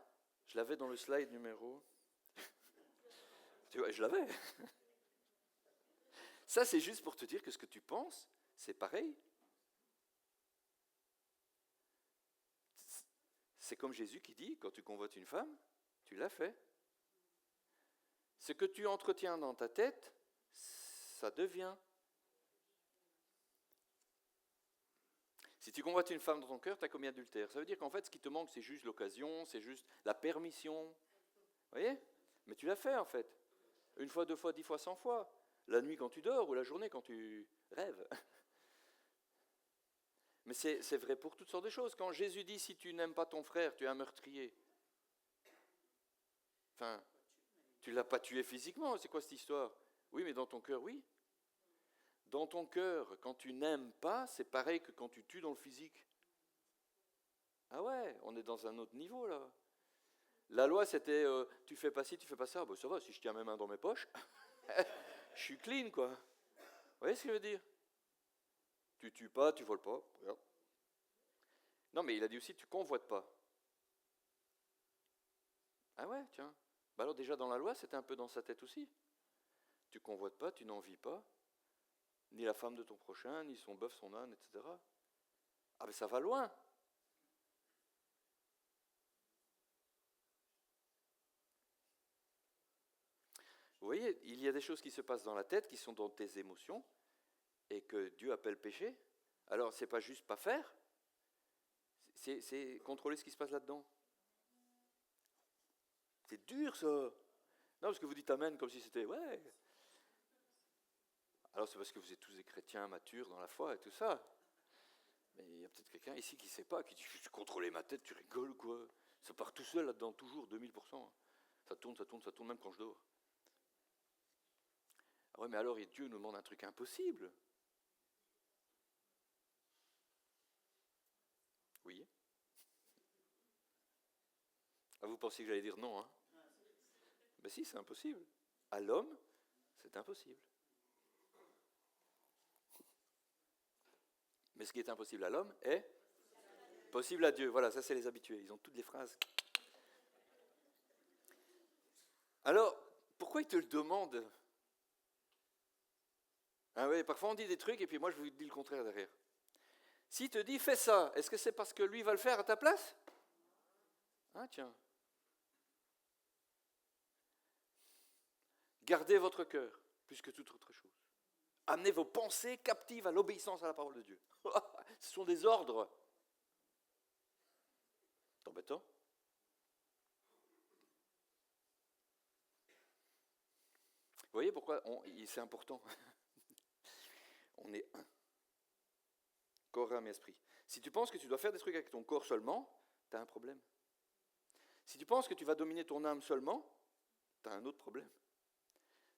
je l'avais dans le slide numéro... Tu vois, je l'avais. Ça, c'est juste pour te dire que ce que tu penses, c'est pareil. C'est comme Jésus qui dit, quand tu convoites une femme, tu l'as fait. Ce que tu entretiens dans ta tête, ça devient. Si tu convoites une femme dans ton cœur, tu as commis adultère. Ça veut dire qu'en fait, ce qui te manque, c'est juste l'occasion, c'est juste la permission. Vous voyez? Mais tu l'as fait, en fait. Une fois, 2 fois, 10 fois, 100 fois. La nuit quand tu dors ou la journée quand tu rêves. Mais c'est vrai pour toutes sortes de choses. Quand Jésus dit, si tu n'aimes pas ton frère, tu es un meurtrier. Enfin, tu ne l'as pas tué physiquement, c'est quoi cette histoire? Oui, mais dans ton cœur, oui. Dans ton cœur, quand tu n'aimes pas, c'est pareil que quand tu tues dans le physique. Ah ouais, on est dans un autre niveau là. La loi, c'était tu fais pas ci, tu fais pas ça. Ben, ça va, si je tiens mes mains dans mes poches, je suis clean quoi. Vous voyez ce que je veux dire? Tu tues pas, tu voles pas. Regarde. Non, mais il a dit aussi tu convoites pas. Ah ouais, tiens. Ben alors déjà dans la loi, c'était un peu dans sa tête aussi. Tu convoites pas, tu n'envies pas, ni la femme de ton prochain, ni son bœuf, son âne, etc. Ah ben ça va loin. Vous voyez, il y a des choses qui se passent dans la tête, qui sont dans tes émotions, et que Dieu appelle péché. Alors, c'est pas juste pas faire, c'est contrôler ce qui se passe là-dedans. C'est dur, ça. Non, parce que vous dites amen comme si c'était, ouais. Alors, c'est parce que vous êtes tous des chrétiens matures dans la foi et tout ça. Mais il y a peut-être quelqu'un ici qui ne sait pas, qui dit, je contrôler ma tête, tu rigoles ou quoi? Ça part tout seul là-dedans, toujours, 2000%. Ça tourne, même quand je dors. Ah ouais, mais alors, et Dieu nous demande un truc impossible. Oui. Ah, vous pensiez que j'allais dire non, hein? Ben si, c'est impossible. À l'homme, c'est impossible. Mais ce qui est impossible à l'homme est possible à Dieu. Voilà, ça c'est les habitués. Ils ont toutes les phrases. Alors, pourquoi il te le demande? Ah oui, parfois on dit des trucs et puis moi je vous dis le contraire derrière. S'il te dit fais ça, est-ce que c'est parce que lui va le faire à ta place? Ah tiens. Gardez votre cœur plus que toute autre chose. Amenez vos pensées captives à l'obéissance à la parole de Dieu. Ce sont des ordres. C'est embêtant. Vous voyez pourquoi c'est important. On est un. Corps, âme et esprit. Si tu penses que tu dois faire des trucs avec ton corps seulement, tu as un problème. Si tu penses que tu vas dominer ton âme seulement, tu as un autre problème.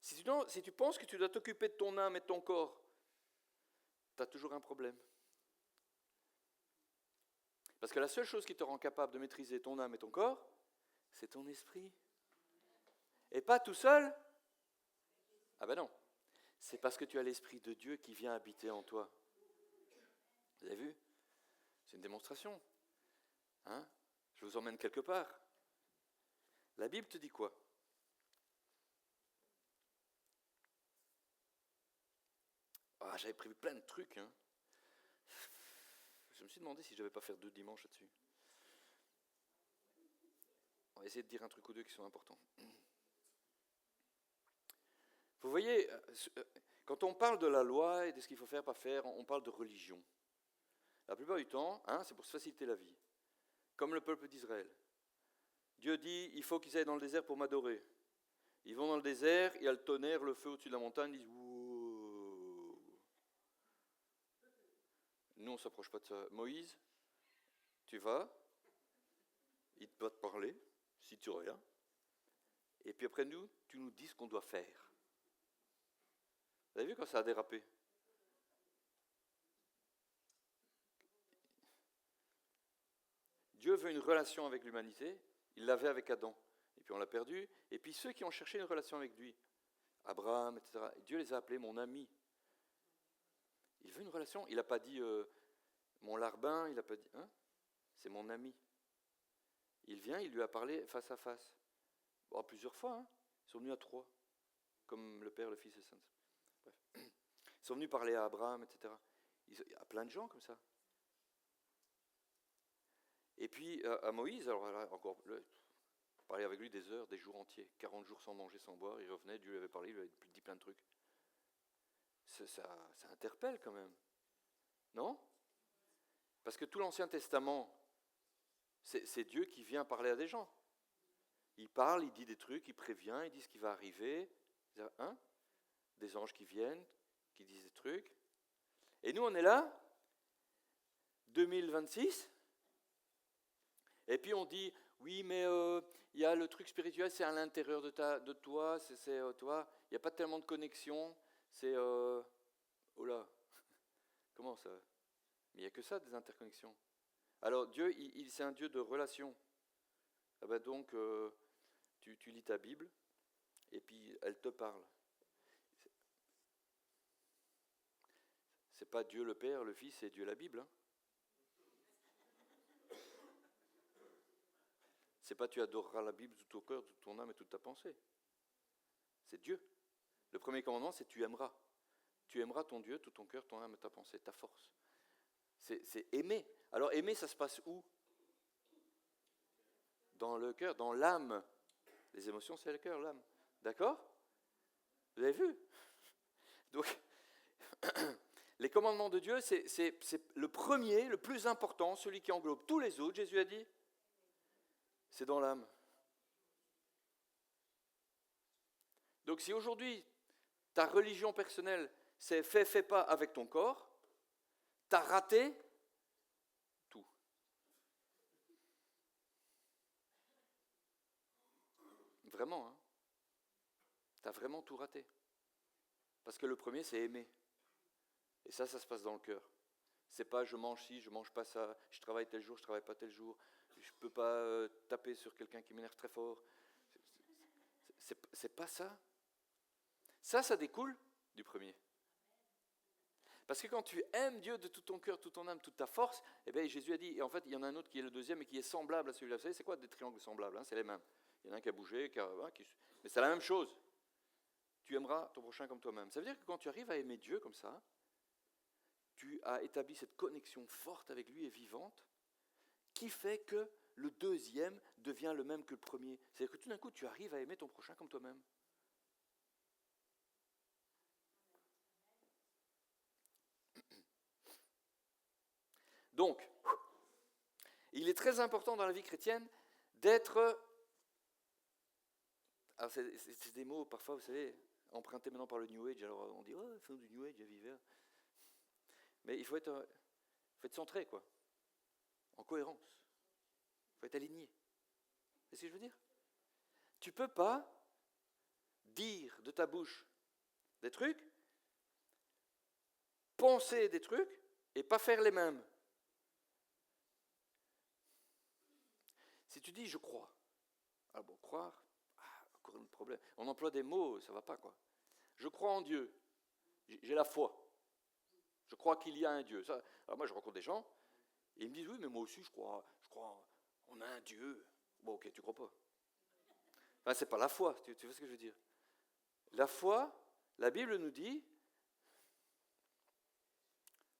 Si tu penses que tu dois t'occuper de ton âme et de ton corps, tu as toujours un problème. Parce que la seule chose qui te rend capable de maîtriser ton âme et ton corps, c'est ton esprit. Et pas tout seul. Ah ben non. C'est parce que tu as l'Esprit de Dieu qui vient habiter en toi. Vous avez vu? C'est une démonstration. Hein? Je vous emmène quelque part. La Bible te dit quoi? Ah, j'avais prévu plein de trucs. Hein. Je me suis demandé si je ne devais pas faire 2 dimanches là-dessus. On va essayer de dire un truc ou deux qui sont importants. Vous voyez, quand on parle de la loi et de ce qu'il faut faire, pas faire, on parle de religion. La plupart du temps, c'est pour se faciliter la vie. Comme le peuple d'Israël. Dieu dit, il faut qu'ils aillent dans le désert pour m'adorer. Ils vont dans le désert, il y a le tonnerre, le feu au-dessus de la montagne, ils disent, ouh. Nous, on ne s'approche pas de ça. Moïse, tu vas, il va te parler, si tu reviens, et puis après nous, tu nous dis ce qu'on doit faire. Vous avez vu quand ça a dérapé? Dieu veut une relation avec l'humanité, il l'avait avec Adam, et puis on l'a perdu, et puis ceux qui ont cherché une relation avec lui, Abraham, etc., Dieu les a appelés mon ami. Il veut une relation, il n'a pas dit mon larbin, il n'a pas dit, c'est mon ami. Il vient, il lui a parlé face à face. Bon, plusieurs fois, ils sont venus à 3, comme le Père, le Fils et le Saint-Esprit. Bref. Ils sont venus parler à Abraham, etc. Il y a plein de gens comme ça. Et puis à Moïse, alors là, encore, parler avec lui des heures, des jours entiers, 40 jours sans manger, sans boire, il revenait, Dieu lui avait parlé, il lui avait dit plein de trucs. Ça interpelle quand même, non? Parce que tout l'Ancien Testament, c'est Dieu qui vient parler à des gens. Il parle, il dit des trucs, il prévient, il dit ce qui va arriver. Des anges qui viennent, qui disent des trucs. Et nous, on est là, 2026, et puis on dit, oui, mais il y a le truc spirituel, c'est à l'intérieur de toi, c'est toi, il n'y a pas tellement de connexion, c'est... oh là, comment ça? Mais il n'y a que ça, des interconnexions. Alors Dieu, c'est un Dieu de relation. Ah ben donc, tu lis ta Bible, et puis elle te parle. C'est pas Dieu le Père, le Fils, c'est Dieu la Bible. Hein. C'est pas tu adoreras la Bible de tout ton cœur, de toute ton âme et toute ta pensée. C'est Dieu. Le premier commandement, c'est tu aimeras. Tu aimeras ton Dieu, tout ton cœur, ton âme et ta pensée, ta force. C'est aimer. Alors aimer, ça se passe où? Dans le cœur, dans l'âme. Les émotions, c'est le cœur, l'âme. D'accord? Vous avez vu? Donc, Les commandements de Dieu, c'est le premier, le plus important, celui qui englobe tous les autres, Jésus a dit, c'est dans l'âme. Donc si aujourd'hui, ta religion personnelle, c'est fais pas avec ton corps, tu as raté tout. Vraiment, hein. Tu as vraiment tout raté. Parce que le premier, c'est aimer. Et ça se passe dans le cœur. C'est pas je mange ci, je mange pas ça, je travaille tel jour, je travaille pas tel jour, je peux pas taper sur quelqu'un qui m'énerve très fort. C'est pas ça. Ça découle du premier. Parce que quand tu aimes Dieu de tout ton cœur, toute ton âme, toute ta force, eh bien Jésus a dit, et en fait il y en a un autre qui est le deuxième et qui est semblable à celui-là. Vous savez, c'est quoi des triangles semblables, hein? C'est les mêmes. Il y en a un qui a bougé, mais c'est la même chose. Tu aimeras ton prochain comme toi-même. Ça veut dire que quand tu arrives à aimer Dieu comme ça, tu as établi cette connexion forte avec lui et vivante, qui fait que le deuxième devient le même que le premier. C'est-à-dire que tout d'un coup, tu arrives à aimer ton prochain comme toi-même. Donc, il est très important dans la vie chrétienne d'être... Alors c'est des mots, parfois, vous savez, empruntés maintenant par le New Age. Alors on dit, oh, fin du New Age, à vivre. Mais il faut être centré, quoi. En cohérence. Il faut être aligné. C'est ce que je veux dire? Tu ne peux pas dire de ta bouche des trucs, penser des trucs, et pas faire les mêmes. Si tu dis « je crois », alors bon, croire, encore un problème. On emploie des mots, ça ne va pas, quoi. Je crois en Dieu, j'ai la foi. Je crois qu'il y a un Dieu. Ça, alors moi, je rencontre des gens, et ils me disent « oui, mais moi aussi, je crois, on a un Dieu ». Bon, ok, tu ne crois pas. Enfin, ce n'est pas la foi, tu vois ce que je veux dire. La foi, la Bible nous dit,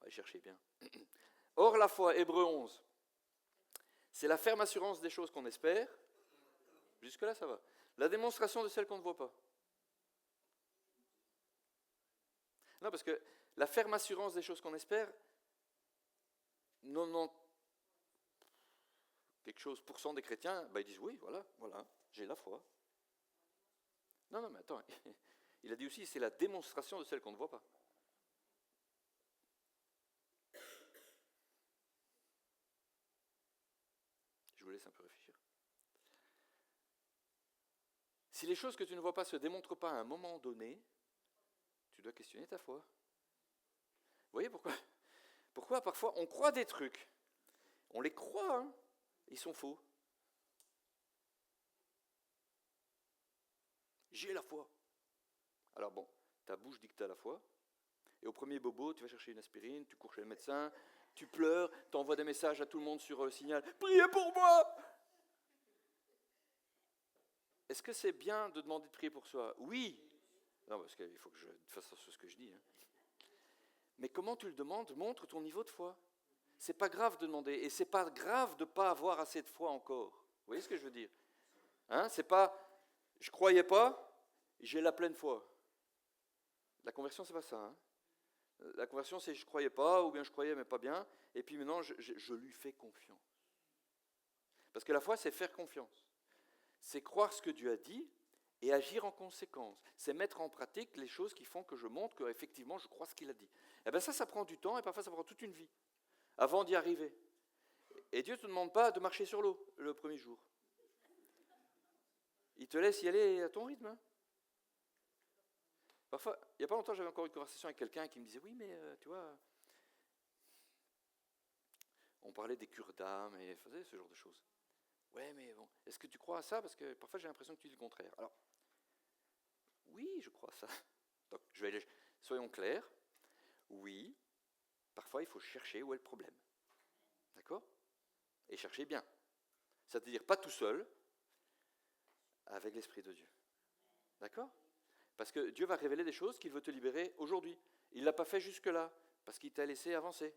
allez chercher bien. Or, la foi, Hébreux 11, c'est la ferme assurance des choses qu'on espère. Jusque-là, ça va. La démonstration de celles qu'on ne voit pas. Non, parce que la ferme assurance des choses qu'on espère, 90 quelque chose % des chrétiens, ils disent oui, voilà, j'ai la foi. Non, mais attends, il a dit aussi, c'est la démonstration de celles qu'on ne voit pas. Je vous laisse un peu réfléchir. Si les choses que tu ne vois pas se démontrent pas à un moment donné, tu dois questionner ta foi. Vous voyez pourquoi parfois on croit des trucs, on les croit, hein, ils sont faux. J'ai la foi. Alors bon, ta bouche dit que tu as la foi, et au premier bobo, tu vas chercher une aspirine, tu cours chez le médecin, tu pleures, tu envoies des messages à tout le monde sur Signal, « Priez pour moi !» Est-ce que c'est bien de demander de prier pour soi? Oui. Non, parce qu'il faut que je fasse attention à ce que je dis. Hein. Mais comment tu le demandes? Montre ton niveau de foi. C'est pas grave de demander, et c'est pas grave de ne pas avoir assez de foi encore. Vous voyez ce que je veux dire? Hein, c'est pas, je croyais pas, j'ai la pleine foi. La conversion, c'est pas ça. Hein. La conversion, c'est je croyais pas, ou bien je croyais mais pas bien, et puis maintenant je lui fais confiance. Parce que la foi, c'est faire confiance. C'est croire ce que Dieu a dit et agir en conséquence. C'est mettre en pratique les choses qui font que je montre qu'effectivement je crois ce qu'il a dit. Et bien ça prend du temps, et parfois ça prend toute une vie avant d'y arriver. Et Dieu ne te demande pas de marcher sur l'eau le premier jour. Il te laisse y aller à ton rythme. Hein. Parfois, il n'y a pas longtemps, j'avais encore une conversation avec quelqu'un qui me disait « oui, mais tu vois, on parlait des cures d'âme et faisait ce genre de choses. Ouais, mais bon, est-ce que tu crois à ça? Parce que parfois j'ai l'impression que tu dis le contraire. Alors, oui, je crois à ça. Donc, soyons clairs. Oui, parfois il faut chercher où est le problème. D'accord? Et chercher bien. C'est-à-dire pas tout seul, avec l'Esprit de Dieu. D'accord? Parce que Dieu va révéler des choses qu'il veut te libérer aujourd'hui. Il ne l'a pas fait jusque-là, parce qu'il t'a laissé avancer.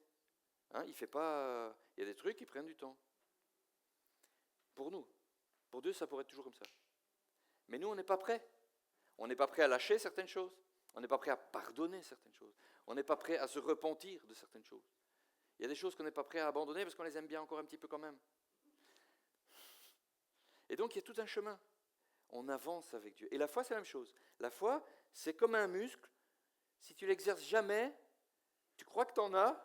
Hein, il fait pas. Il y a des trucs qui prennent du temps. Pour nous. Pour Dieu, ça pourrait être toujours comme ça. Mais nous, on n'est pas prêts. On n'est pas prêt à lâcher certaines choses. On n'est pas prêt à pardonner certaines choses. On n'est pas prêt à se repentir de certaines choses. Il y a des choses qu'on n'est pas prêt à abandonner parce qu'on les aime bien encore un petit peu quand même. Et donc, il y a tout un chemin. On avance avec Dieu. Et la foi, c'est la même chose. La foi, c'est comme un muscle. Si tu l'exerces jamais, tu crois que tu en as,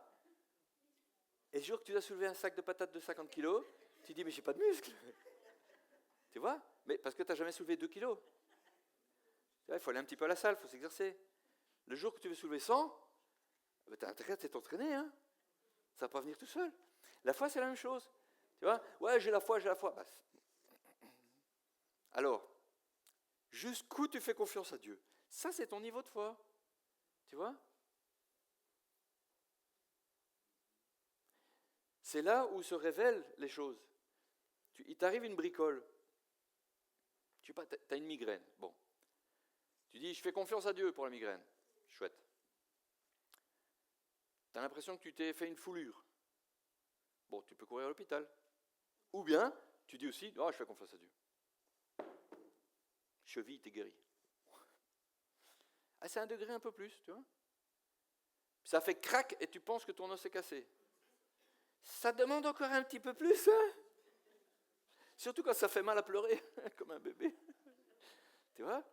et le jour que tu dois soulever un sac de patates de 50 kilos, tu dis, mais j'ai pas de muscle. Tu vois? Mais parce que tu n'as jamais soulevé 2 kilos. Il faut aller un petit peu à la salle, il faut s'exercer. Le jour que tu veux soulever 100, tu as intérêt à t'entraîner. Hein, ça ne va pas venir tout seul. La foi, c'est la même chose. Tu vois? Ouais, j'ai la foi. Bah, alors, jusqu'où tu fais confiance à Dieu? Ça, c'est ton niveau de foi. Tu vois? C'est là où se révèlent les choses. Il t'arrive une bricole. Je sais pas, tu as une migraine. Bon. Tu dis, je fais confiance à Dieu pour la migraine. Chouette. Tu as l'impression que tu t'es fait une foulure. Bon, tu peux courir à l'hôpital. Ou bien, tu dis aussi, je fais confiance à Dieu. Cheville, t'es guéri. Ah, c'est un degré un peu plus, tu vois. Ça fait crac et tu penses que ton os est cassé. Ça demande encore un petit peu plus, hein. Surtout quand ça fait mal à pleurer, comme un bébé. Tu vois?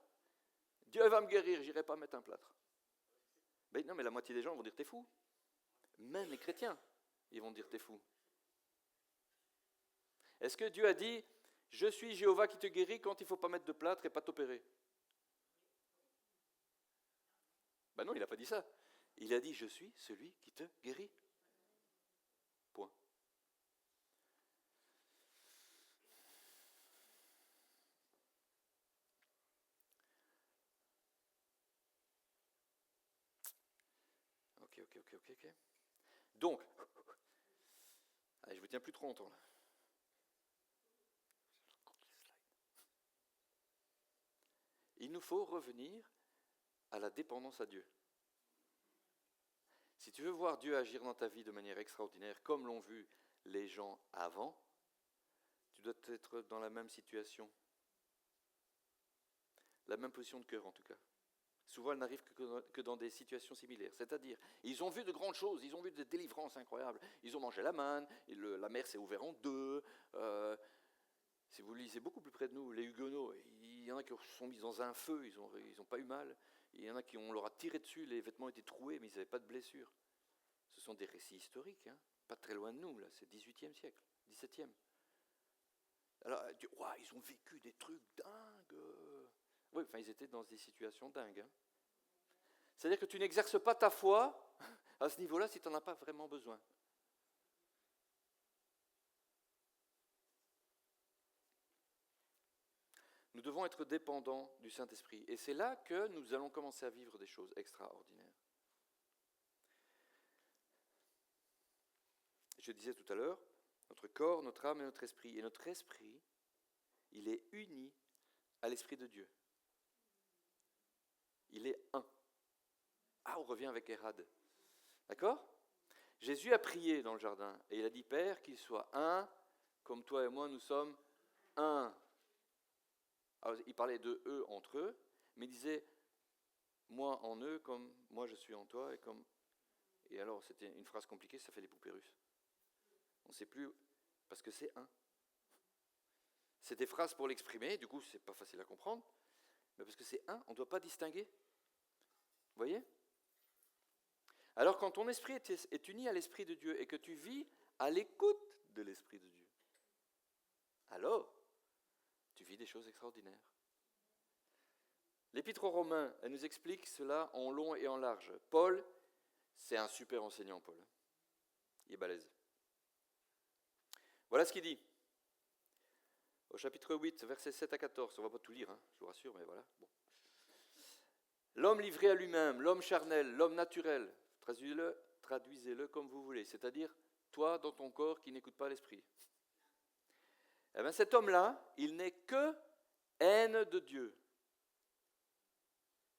Dieu va me guérir, j'irai pas mettre un plâtre. Ben non, mais la moitié des gens vont dire t'es fou. Même les chrétiens, ils vont dire t'es fou. Est-ce que Dieu a dit, je suis Jéhovah qui te guérit quand il ne faut pas mettre de plâtre et pas t'opérer? Ben non, il n'a pas dit ça. Il a dit, je suis celui qui te guérit. Point. Ok. Donc, allez, je vous tiens plus trop longtemps là. Il nous faut revenir à la dépendance à Dieu. Si tu veux voir Dieu agir dans ta vie de manière extraordinaire, comme l'ont vu les gens avant, tu dois être dans la même situation. La même position de cœur en tout cas. Souvent, elle n'arrive que dans des situations similaires. C'est-à-dire, ils ont vu de grandes choses, ils ont vu des délivrances incroyables. Ils ont mangé la manne, la mer s'est ouverte en deux. Si vous lisez beaucoup plus près de nous, les Huguenots, il y en a qui se sont mis dans un feu, ils n'ont pas eu mal. Il y en a qui on leur a tiré dessus, les vêtements étaient troués, mais ils n'avaient pas de blessures. Ce sont des récits historiques, hein, pas très loin de nous, là, c'est 18e siècle, 17e. Alors, ils ont vécu des trucs dingues. Oui, enfin, ils étaient dans des situations dingues. Hein. C'est-à-dire que tu n'exerces pas ta foi à ce niveau-là si tu n'en as pas vraiment besoin. Nous devons être dépendants du Saint-Esprit. Et c'est là que nous allons commencer à vivre des choses extraordinaires. Je disais tout à l'heure, notre corps, notre âme et notre esprit. Et notre esprit, il est uni à l'Esprit de Dieu. Il est un. Ah, on revient avec Hérad. D'accord ? Jésus a prié dans le jardin et il a dit, Père, qu'il soit un, comme toi et moi, nous sommes un. Alors, il parlait de eux entre eux, mais il disait, moi en eux, comme moi je suis en toi, et alors c'était une phrase compliquée, ça fait les poupées russes. On ne sait plus, parce que c'est un. C'est des phrases pour l'exprimer, du coup c'est pas facile à comprendre, mais parce que c'est un, on ne doit pas distinguer. Vous voyez ? Alors quand ton esprit est uni à l'Esprit de Dieu et que tu vis à l'écoute de l'Esprit de Dieu, alors tu vis des choses extraordinaires. L'Épître aux Romains, elle nous explique cela en long et en large. Paul, c'est un super enseignant, Paul. Il est balèze. Voilà ce qu'il dit. Au chapitre 8, versets 7 à 14, on ne va pas tout lire, hein, je vous rassure, mais voilà. Bon. L'homme livré à lui-même, l'homme charnel, l'homme naturel, traduisez-le comme vous voulez, c'est-à-dire toi dans ton corps qui n'écoute pas l'esprit. Eh bien cet homme-là, il n'est que haine de Dieu.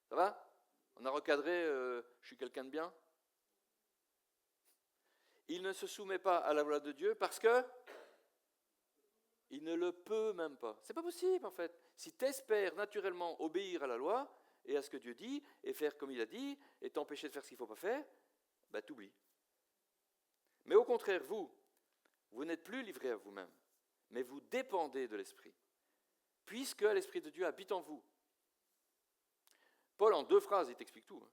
Ça va ? On a recadré, je suis quelqu'un de bien. Il ne se soumet pas à la loi de Dieu parce que il ne le peut même pas. C'est pas possible en fait. Si tu espères naturellement obéir à la loi, et à ce que Dieu dit, et faire comme il a dit, et t'empêcher de faire ce qu'il ne faut pas faire, ben t'oublies. Mais au contraire, vous n'êtes plus livré à vous-même, mais vous dépendez de l'Esprit, puisque l'Esprit de Dieu habite en vous. Paul, en 2 phrases, il t'explique tout.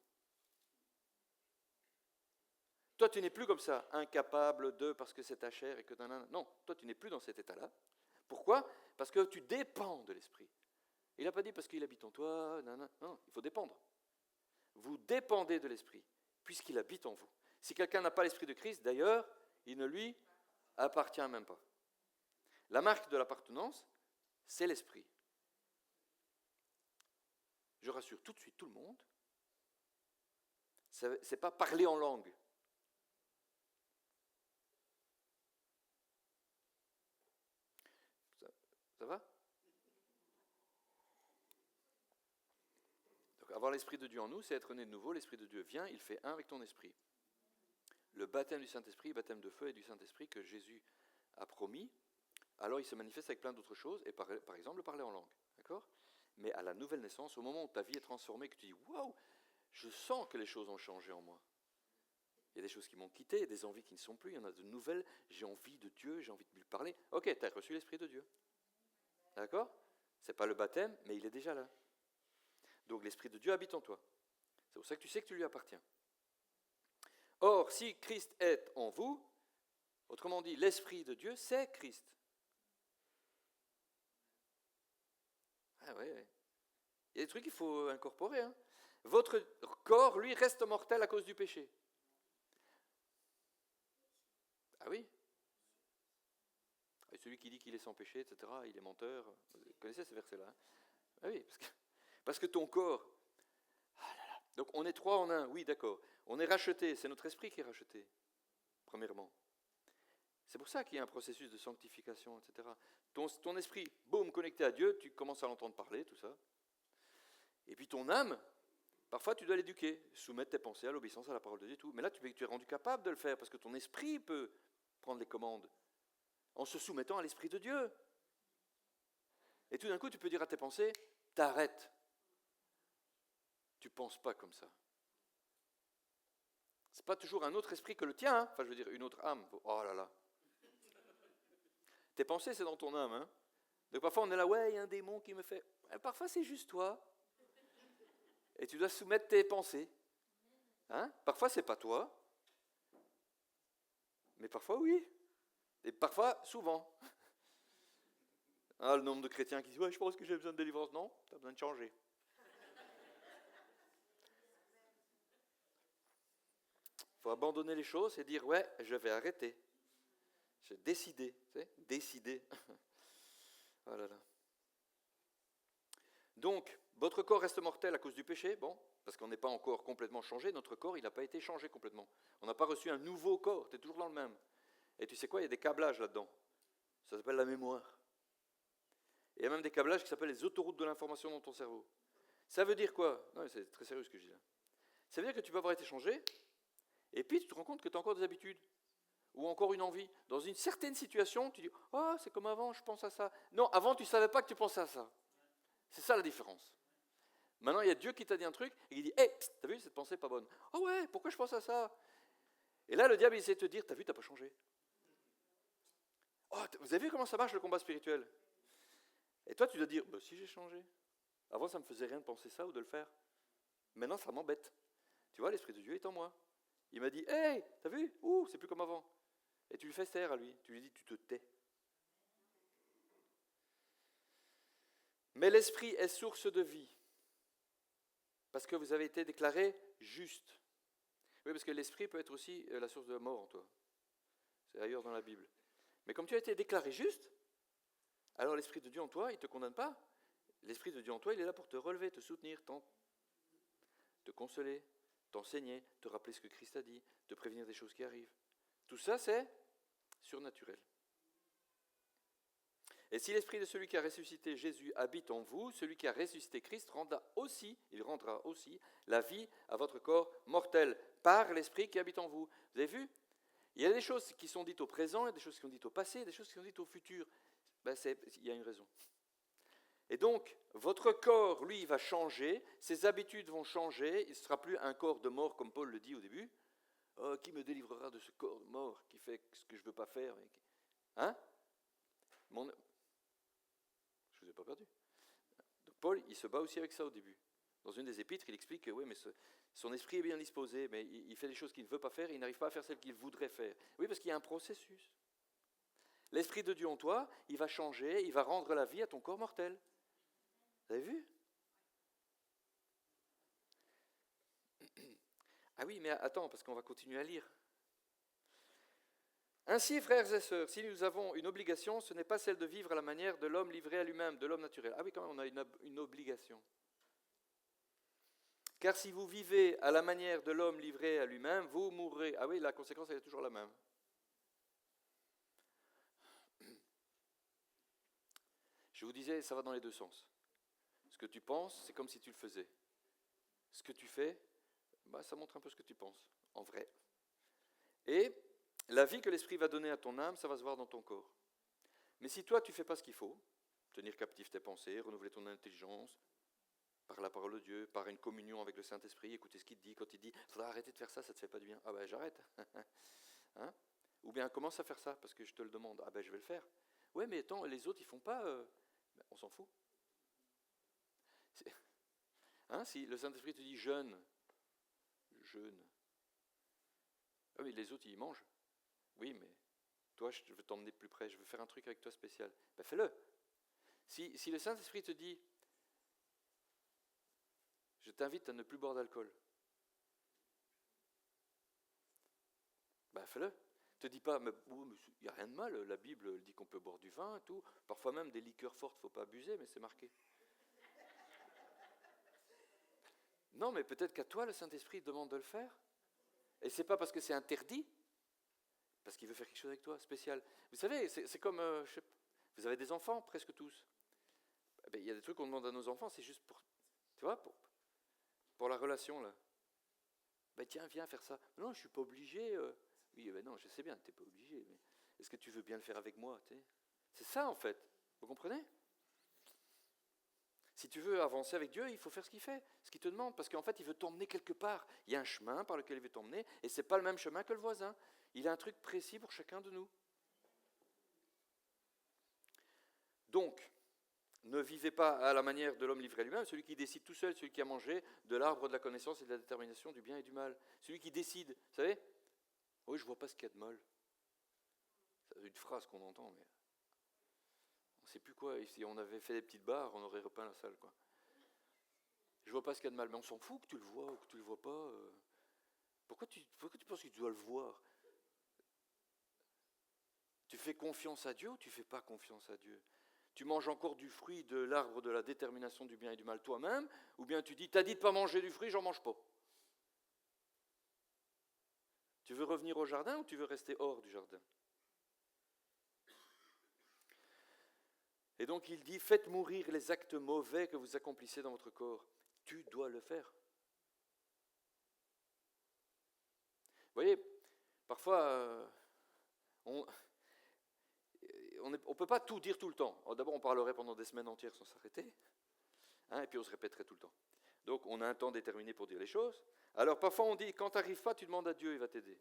Toi, tu n'es plus comme ça, incapable de, parce que c'est ta chair et que... Non, toi, tu n'es plus dans cet état-là. Pourquoi ? Parce que tu dépends de l'Esprit. Il n'a pas dit parce qu'il habite en toi, non, il faut dépendre. Vous dépendez de l'Esprit, puisqu'il habite en vous. Si quelqu'un n'a pas l'Esprit de Christ, d'ailleurs, il ne lui appartient même pas. La marque de l'appartenance, c'est l'Esprit. Je rassure tout de suite tout le monde, ce n'est pas parler en langue. Ça va ? Donc avoir l'Esprit de Dieu en nous, c'est être né de nouveau. L'Esprit de Dieu vient, il fait un avec ton esprit. Le baptême du Saint-Esprit, baptême de feu et du Saint-Esprit que Jésus a promis, alors il se manifeste avec plein d'autres choses, et par exemple le parler en langue. D'accord ? Mais à la nouvelle naissance, au moment où ta vie est transformée, que tu dis « Waouh, je sens que les choses ont changé en moi ». Il y a des choses qui m'ont quitté, des envies qui ne sont plus, il y en a de nouvelles, j'ai envie de Dieu, j'ai envie de lui parler. Ok, tu as reçu l'Esprit de Dieu. D'accord ? Ce n'est pas le baptême, mais il est déjà là. Donc l'Esprit de Dieu habite en toi. C'est pour ça que tu sais que tu lui appartiens. Or, si Christ est en vous, autrement dit, l'Esprit de Dieu, c'est Christ. Ah ouais. Il y a des trucs qu'il faut incorporer. Votre corps, lui, reste mortel à cause du péché. Ah oui. Et celui qui dit qu'il est sans péché, etc., il est menteur. Vous connaissez ces versets-là ? Ah oui, parce que ton corps... Ah là là. Donc on est 3 en 1, oui, d'accord. On est racheté, c'est notre esprit qui est racheté, premièrement. C'est pour ça qu'il y a un processus de sanctification, etc. Ton esprit, boum, connecté à Dieu, tu commences à l'entendre parler, tout ça. Et puis ton âme, parfois tu dois l'éduquer, soumettre tes pensées à l'obéissance à la parole de Dieu, tout. Mais là, tu es rendu capable de le faire, parce que ton esprit peut prendre les commandes, en se soumettant à l'Esprit de Dieu. Et tout d'un coup, tu peux dire à tes pensées, t'arrêtes. Tu ne penses pas comme ça. Ce n'est pas toujours un autre esprit que le tien, enfin je veux dire une autre âme. Oh là là. Tes pensées, c'est dans ton âme. Donc parfois on est là, ouais, il y a un démon qui me fait... Parfois c'est juste toi. Et tu dois soumettre tes pensées. Parfois c'est pas toi. Mais parfois oui. Et parfois, souvent. Le nombre de chrétiens qui disent, ouais, je pense que j'ai besoin de délivrance. Non, tu as besoin de changer. Il faut abandonner les choses et dire, ouais, je vais arrêter. J'ai décidé, tu sais, décider. Oh là là. Donc, votre corps reste mortel à cause du péché, bon, parce qu'on n'est pas encore complètement changé, notre corps, il n'a pas été changé complètement. On n'a pas reçu un nouveau corps, tu es toujours dans le même. Et tu sais quoi, il y a des câblages là-dedans. Ça s'appelle la mémoire. Et il y a même des câblages qui s'appellent les autoroutes de l'information dans ton cerveau. Ça veut dire quoi ? Non, c'est très sérieux ce que je dis là. Ça veut dire que tu peux avoir été changé, et puis tu te rends compte que tu as encore des habitudes, ou encore une envie. Dans une certaine situation, tu dis « Oh, c'est comme avant, je pense à ça. » Non, avant, tu ne savais pas que tu pensais à ça. C'est ça la différence. Maintenant, il y a Dieu qui t'a dit un truc, et il dit « Hé, t'as vu, cette pensée n'est pas bonne. »« Oh ouais, pourquoi je pense à ça ?» Et là, le diable, il essaie de te dire « T'as vu, t'as pas changé. » Oh, vous avez vu comment ça marche le combat spirituel ? Et toi, tu dois dire « Si, j'ai changé. Avant, ça ne me faisait rien de penser ça ou de le faire. Maintenant, ça m'embête. Tu vois, l'Esprit de Dieu est en moi. Il m'a dit « Hey, t'as vu ? C'est plus comme avant. » Et tu lui fais taire à lui. Tu lui dis « Tu te tais. » Mais l'Esprit est source de vie. Parce que vous avez été déclaré juste. Oui, parce que l'Esprit peut être aussi la source de la mort en toi. C'est ailleurs dans la Bible. Mais comme tu as été déclaré juste, alors l'Esprit de Dieu en toi, il ne te condamne pas. L'Esprit de Dieu en toi, il est là pour te relever, te soutenir, te consoler, t'enseigner, te rappeler ce que Christ a dit, te prévenir des choses qui arrivent. Tout ça, c'est surnaturel. Et si l'Esprit de celui qui a ressuscité Jésus habite en vous, celui qui a ressuscité Christ rendra aussi la vie à votre corps mortel par l'Esprit qui habite en vous. Vous avez vu ? Il y a des choses qui sont dites au présent, il y a des choses qui sont dites au passé, des choses qui sont dites au futur. Il y a une raison. Et donc, votre corps, lui, va changer, ses habitudes vont changer, il ne sera plus un corps de mort, comme Paul le dit au début. Oh, qui me délivrera de ce corps de mort qui fait ce que je ne veux pas faire? Hein? Je ne vous ai pas perdu. Donc Paul, il se bat aussi avec ça au début. Dans une des épîtres, il explique que oui, mais son esprit est bien disposé, mais il fait des choses qu'il ne veut pas faire, il n'arrive pas à faire celles qu'il voudrait faire. Oui, parce qu'il y a un processus. L'Esprit de Dieu en toi, il va changer, il va rendre la vie à ton corps mortel. Vous avez vu? Ah oui, mais attends, parce qu'on va continuer à lire. Ainsi, frères et sœurs, si nous avons une obligation, ce n'est pas celle de vivre à la manière de l'homme livré à lui-même, de l'homme naturel. Ah oui, quand même, on a une obligation. Car si vous vivez à la manière de l'homme livré à lui-même, vous mourrez. Ah oui, la conséquence, elle est toujours la même. Je vous disais, ça va dans les deux sens. Ce que tu penses, c'est comme si tu le faisais. Ce que tu fais, ça montre un peu ce que tu penses, en vrai. Et la vie que l'Esprit va donner à ton âme, ça va se voir dans ton corps. Mais si toi, tu ne fais pas ce qu'il faut, tenir captif tes pensées, renouveler ton intelligence, par la parole de Dieu, par une communion avec le Saint-Esprit, écouter ce qu'il te dit, quand il dit « il faudra arrêter de faire ça, ça ne te fait pas du bien ». Ah ben j'arrête. Hein? Ou bien commence à faire ça, parce que je te le demande. Ah ben je vais le faire. Ouais, mais attends, les autres, ils ne font pas. On s'en fout. Hein, si le Saint-Esprit te dit « jeûne », ah oui, les autres, ils mangent. Oui, mais toi, je veux t'emmener plus près, je veux faire un truc avec toi spécial. Ben fais-le. Si le Saint-Esprit te dit « je t'invite à ne plus boire d'alcool », ben fais-le. Ne te dis pas, mais il n'y a rien de mal, la Bible dit qu'on peut boire du vin et tout, parfois même des liqueurs fortes, il ne faut pas abuser, mais c'est marqué. Non, mais peut-être qu'à toi, le Saint-Esprit demande de le faire. Et c'est pas parce que c'est interdit, parce qu'il veut faire quelque chose avec toi, spécial. Vous savez, c'est comme, vous avez des enfants, presque tous. Il y a des trucs qu'on demande à nos enfants, c'est juste pour, tu vois, pour la relation, là. Tiens, viens faire ça. Non, je ne suis pas obligé. Oui, non, je sais bien, tu n'es pas obligé, mais est-ce que tu veux bien le faire avec moi? C'est ça, en fait. Vous comprenez? Si tu veux avancer avec Dieu, il faut faire ce qu'il fait, ce qu'il te demande, parce qu'en fait, il veut t'emmener quelque part. Il y a un chemin par lequel il veut t'emmener, et ce n'est pas le même chemin que le voisin. Il a un truc précis pour chacun de nous. Donc, ne vivez pas à la manière de l'homme livré à lui-même, celui qui décide tout seul, celui qui a mangé de l'arbre de la connaissance et de la détermination du bien et du mal. Celui qui décide, vous savez? Oui, je ne vois pas ce qu'il y a de mal. C'est une phrase qu'on entend, mais on ne sait plus quoi. Si on avait fait des petites barres, on aurait repeint la salle, quoi. Je ne vois pas ce qu'il y a de mal, mais on s'en fout que tu le vois ou que tu ne le vois pas. Pourquoi tu penses que tu dois le voir? Tu fais confiance à Dieu ou tu ne fais pas confiance à Dieu? Tu manges encore du fruit de l'arbre de la détermination du bien et du mal toi-même, ou bien tu dis, t'as dit de ne pas manger du fruit, j'en mange pas. Tu veux revenir au jardin ou tu veux rester hors du jardin? Et donc il dit, faites mourir les actes mauvais que vous accomplissez dans votre corps. Tu dois le faire. Vous voyez, parfois, on ne peut pas tout dire tout le temps. D'abord, on parlerait pendant des semaines entières sans s'arrêter, et puis on se répéterait tout le temps. Donc, on a un temps déterminé pour dire les choses. Alors, parfois, on dit, quand tu n'arrives pas, tu demandes à Dieu, il va t'aider.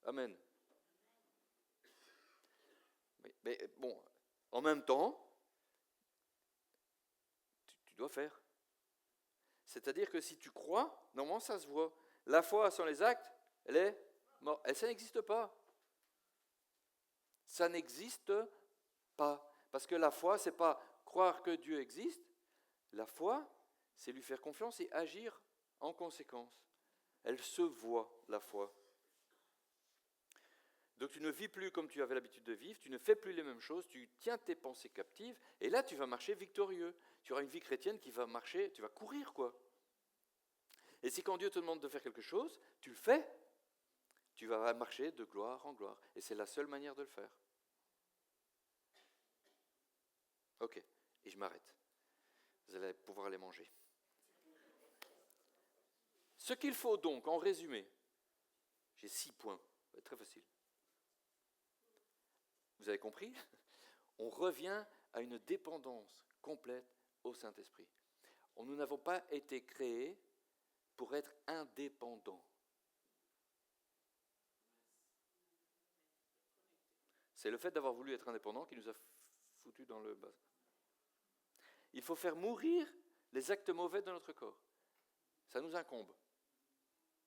Amen. Mais bon, en même temps, tu dois faire. C'est-à-dire que si tu crois, normalement, ça se voit. La foi sans les actes, elle est morte. Ça n'existe pas. Ça n'existe pas. Parce que la foi, ce n'est pas croire que Dieu existe. La foi, c'est lui faire confiance et agir en conséquence. Elle se voit, la foi. Donc tu ne vis plus comme tu avais l'habitude de vivre, tu ne fais plus les mêmes choses, tu tiens tes pensées captives, et là tu vas marcher victorieux. Tu auras une vie chrétienne qui va marcher, tu vas courir, quoi. Et si quand Dieu te demande de faire quelque chose, tu le fais, tu vas marcher de gloire en gloire. Et c'est la seule manière de le faire. Ok, et je m'arrête. Vous allez pouvoir les manger. Ce qu'il faut donc, en résumé, j'ai 6 points, très facile. Vous avez compris? On revient à une dépendance complète au Saint-Esprit. Nous n'avons pas été créés pour être indépendants. C'est le fait d'avoir voulu être indépendant qui nous a foutus dans le bas. Il faut faire mourir les actes mauvais de notre corps. Ça nous incombe.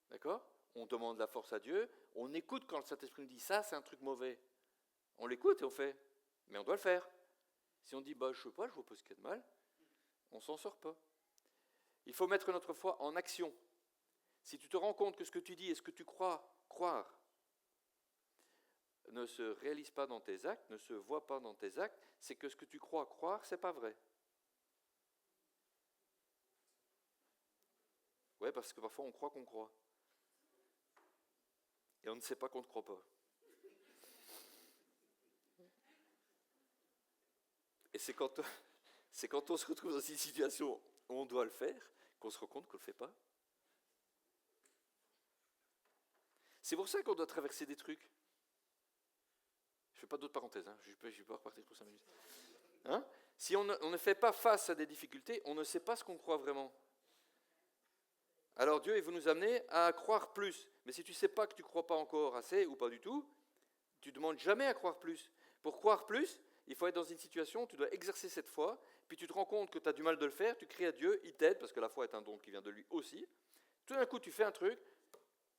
D'accord ? On demande la force à Dieu, on écoute quand le Saint-Esprit nous dit ça, c'est un truc mauvais. On l'écoute et on fait, mais on doit le faire. Si on dit, je ne sais pas, je vois pas ce qu'il y a de mal, on ne s'en sort pas. Il faut mettre notre foi en action. Si tu te rends compte que ce que tu dis et ce que tu crois croire ne se réalise pas dans tes actes, ne se voit pas dans tes actes, c'est que ce que tu crois croire, c'est pas vrai. Ouais, parce que parfois on croit qu'on croit. Et on ne sait pas qu'on ne croit pas. Et c'est quand on se retrouve dans une situation où on doit le faire, qu'on se rend compte qu'on ne le fait pas. C'est pour ça qu'on doit traverser des trucs. Je ne fais pas d'autres parenthèses, je ne vais pas repartir pour 5 minutes. Si on ne fait pas face à des difficultés, on ne sait pas ce qu'on croit vraiment. Alors Dieu, il veut nous amener à croire plus. Mais si tu ne sais pas que tu ne crois pas encore assez ou pas du tout, tu ne demandes jamais à croire plus. Pour croire plus, il faut être dans une situation où tu dois exercer cette foi, puis tu te rends compte que tu as du mal de le faire, tu cries à Dieu, il t'aide, parce que la foi est un don qui vient de lui aussi. Tout d'un coup, tu fais un truc,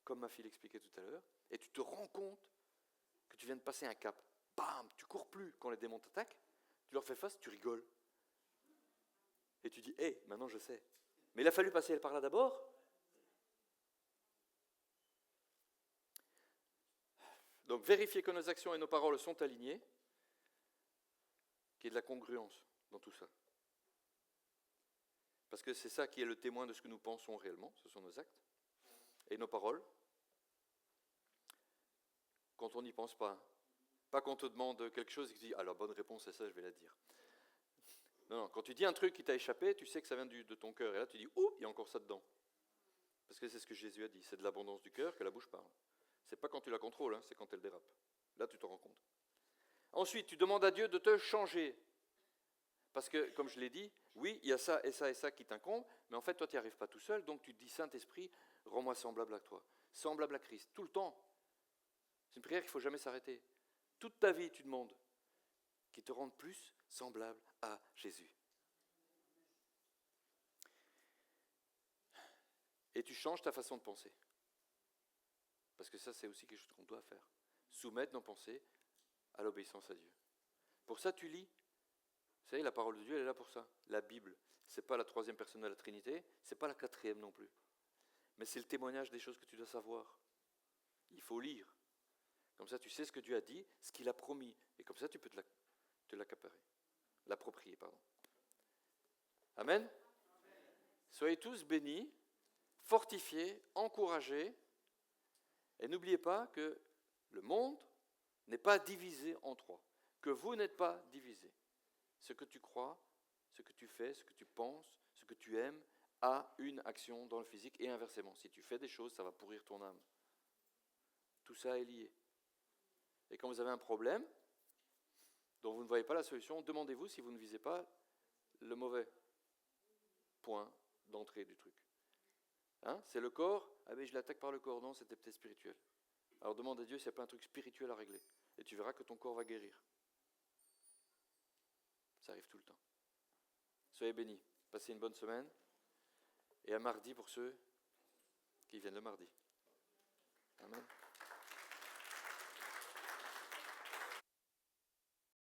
comme ma fille l'expliquait tout à l'heure, et tu te rends compte que tu viens de passer un cap. Bam, tu cours plus quand les démons t'attaquent, tu leur fais face, tu rigoles. Et tu dis, maintenant je sais. Mais il a fallu passer par là d'abord. Donc vérifier que nos actions et nos paroles sont alignées, qu'il y ait de la congruence dans tout ça. Parce que c'est ça qui est le témoin de ce que nous pensons réellement, ce sont nos actes et nos paroles. Quand on n'y pense pas, pas quand on te demande quelque chose et que tu dis, alors bonne réponse, c'est ça, je vais la dire. Non, quand tu dis un truc qui t'a échappé, tu sais que ça vient de ton cœur. Et là, tu dis, il y a encore ça dedans. Parce que c'est ce que Jésus a dit, c'est de l'abondance du cœur que la bouche parle. C'est pas quand tu la contrôles, c'est quand elle dérape. Là, tu te rends compte. Ensuite, tu demandes à Dieu de te changer. Parce que, comme je l'ai dit, oui, il y a ça et ça et ça qui t'incombent, mais en fait, toi, tu n'y arrives pas tout seul, donc tu te dis, Saint-Esprit, rends-moi semblable à toi, semblable à Christ, tout le temps. C'est une prière qu'il ne faut jamais s'arrêter. Toute ta vie, tu demandes qu'il te rende plus semblable à Jésus. Et tu changes ta façon de penser. Parce que ça, c'est aussi quelque chose qu'on doit faire. Soumettre nos pensées à l'obéissance à Dieu. Pour ça, tu lis. Vous savez, la parole de Dieu, elle est là pour ça. La Bible, ce n'est pas la 3e personne de la Trinité, ce n'est pas la 4e non plus. Mais c'est le témoignage des choses que tu dois savoir. Il faut lire. Comme ça, tu sais ce que Dieu a dit, ce qu'il a promis. Et comme ça, tu peux te l'accaparer. L'approprier, pardon. Amen. Amen. Soyez tous bénis, fortifiés, encouragés. Et n'oubliez pas que le monde n'est pas divisé en 3. Que vous n'êtes pas divisés. Ce que tu crois, ce que tu fais, ce que tu penses, ce que tu aimes, a une action dans le physique et inversement. Si tu fais des choses, ça va pourrir ton âme. Tout ça est lié. Et quand vous avez un problème dont vous ne voyez pas la solution, demandez-vous si vous ne visez pas le mauvais point d'entrée du truc. C'est le corps, mais je l'attaque par le corps, non, c'était peut-être spirituel. Alors demande à Dieu s'il n'y a pas un truc spirituel à régler. Et tu verras que ton corps va guérir. Ça arrive tout le temps. Soyez bénis. Passez une bonne semaine. Et à mardi pour ceux qui viennent le mardi. Amen.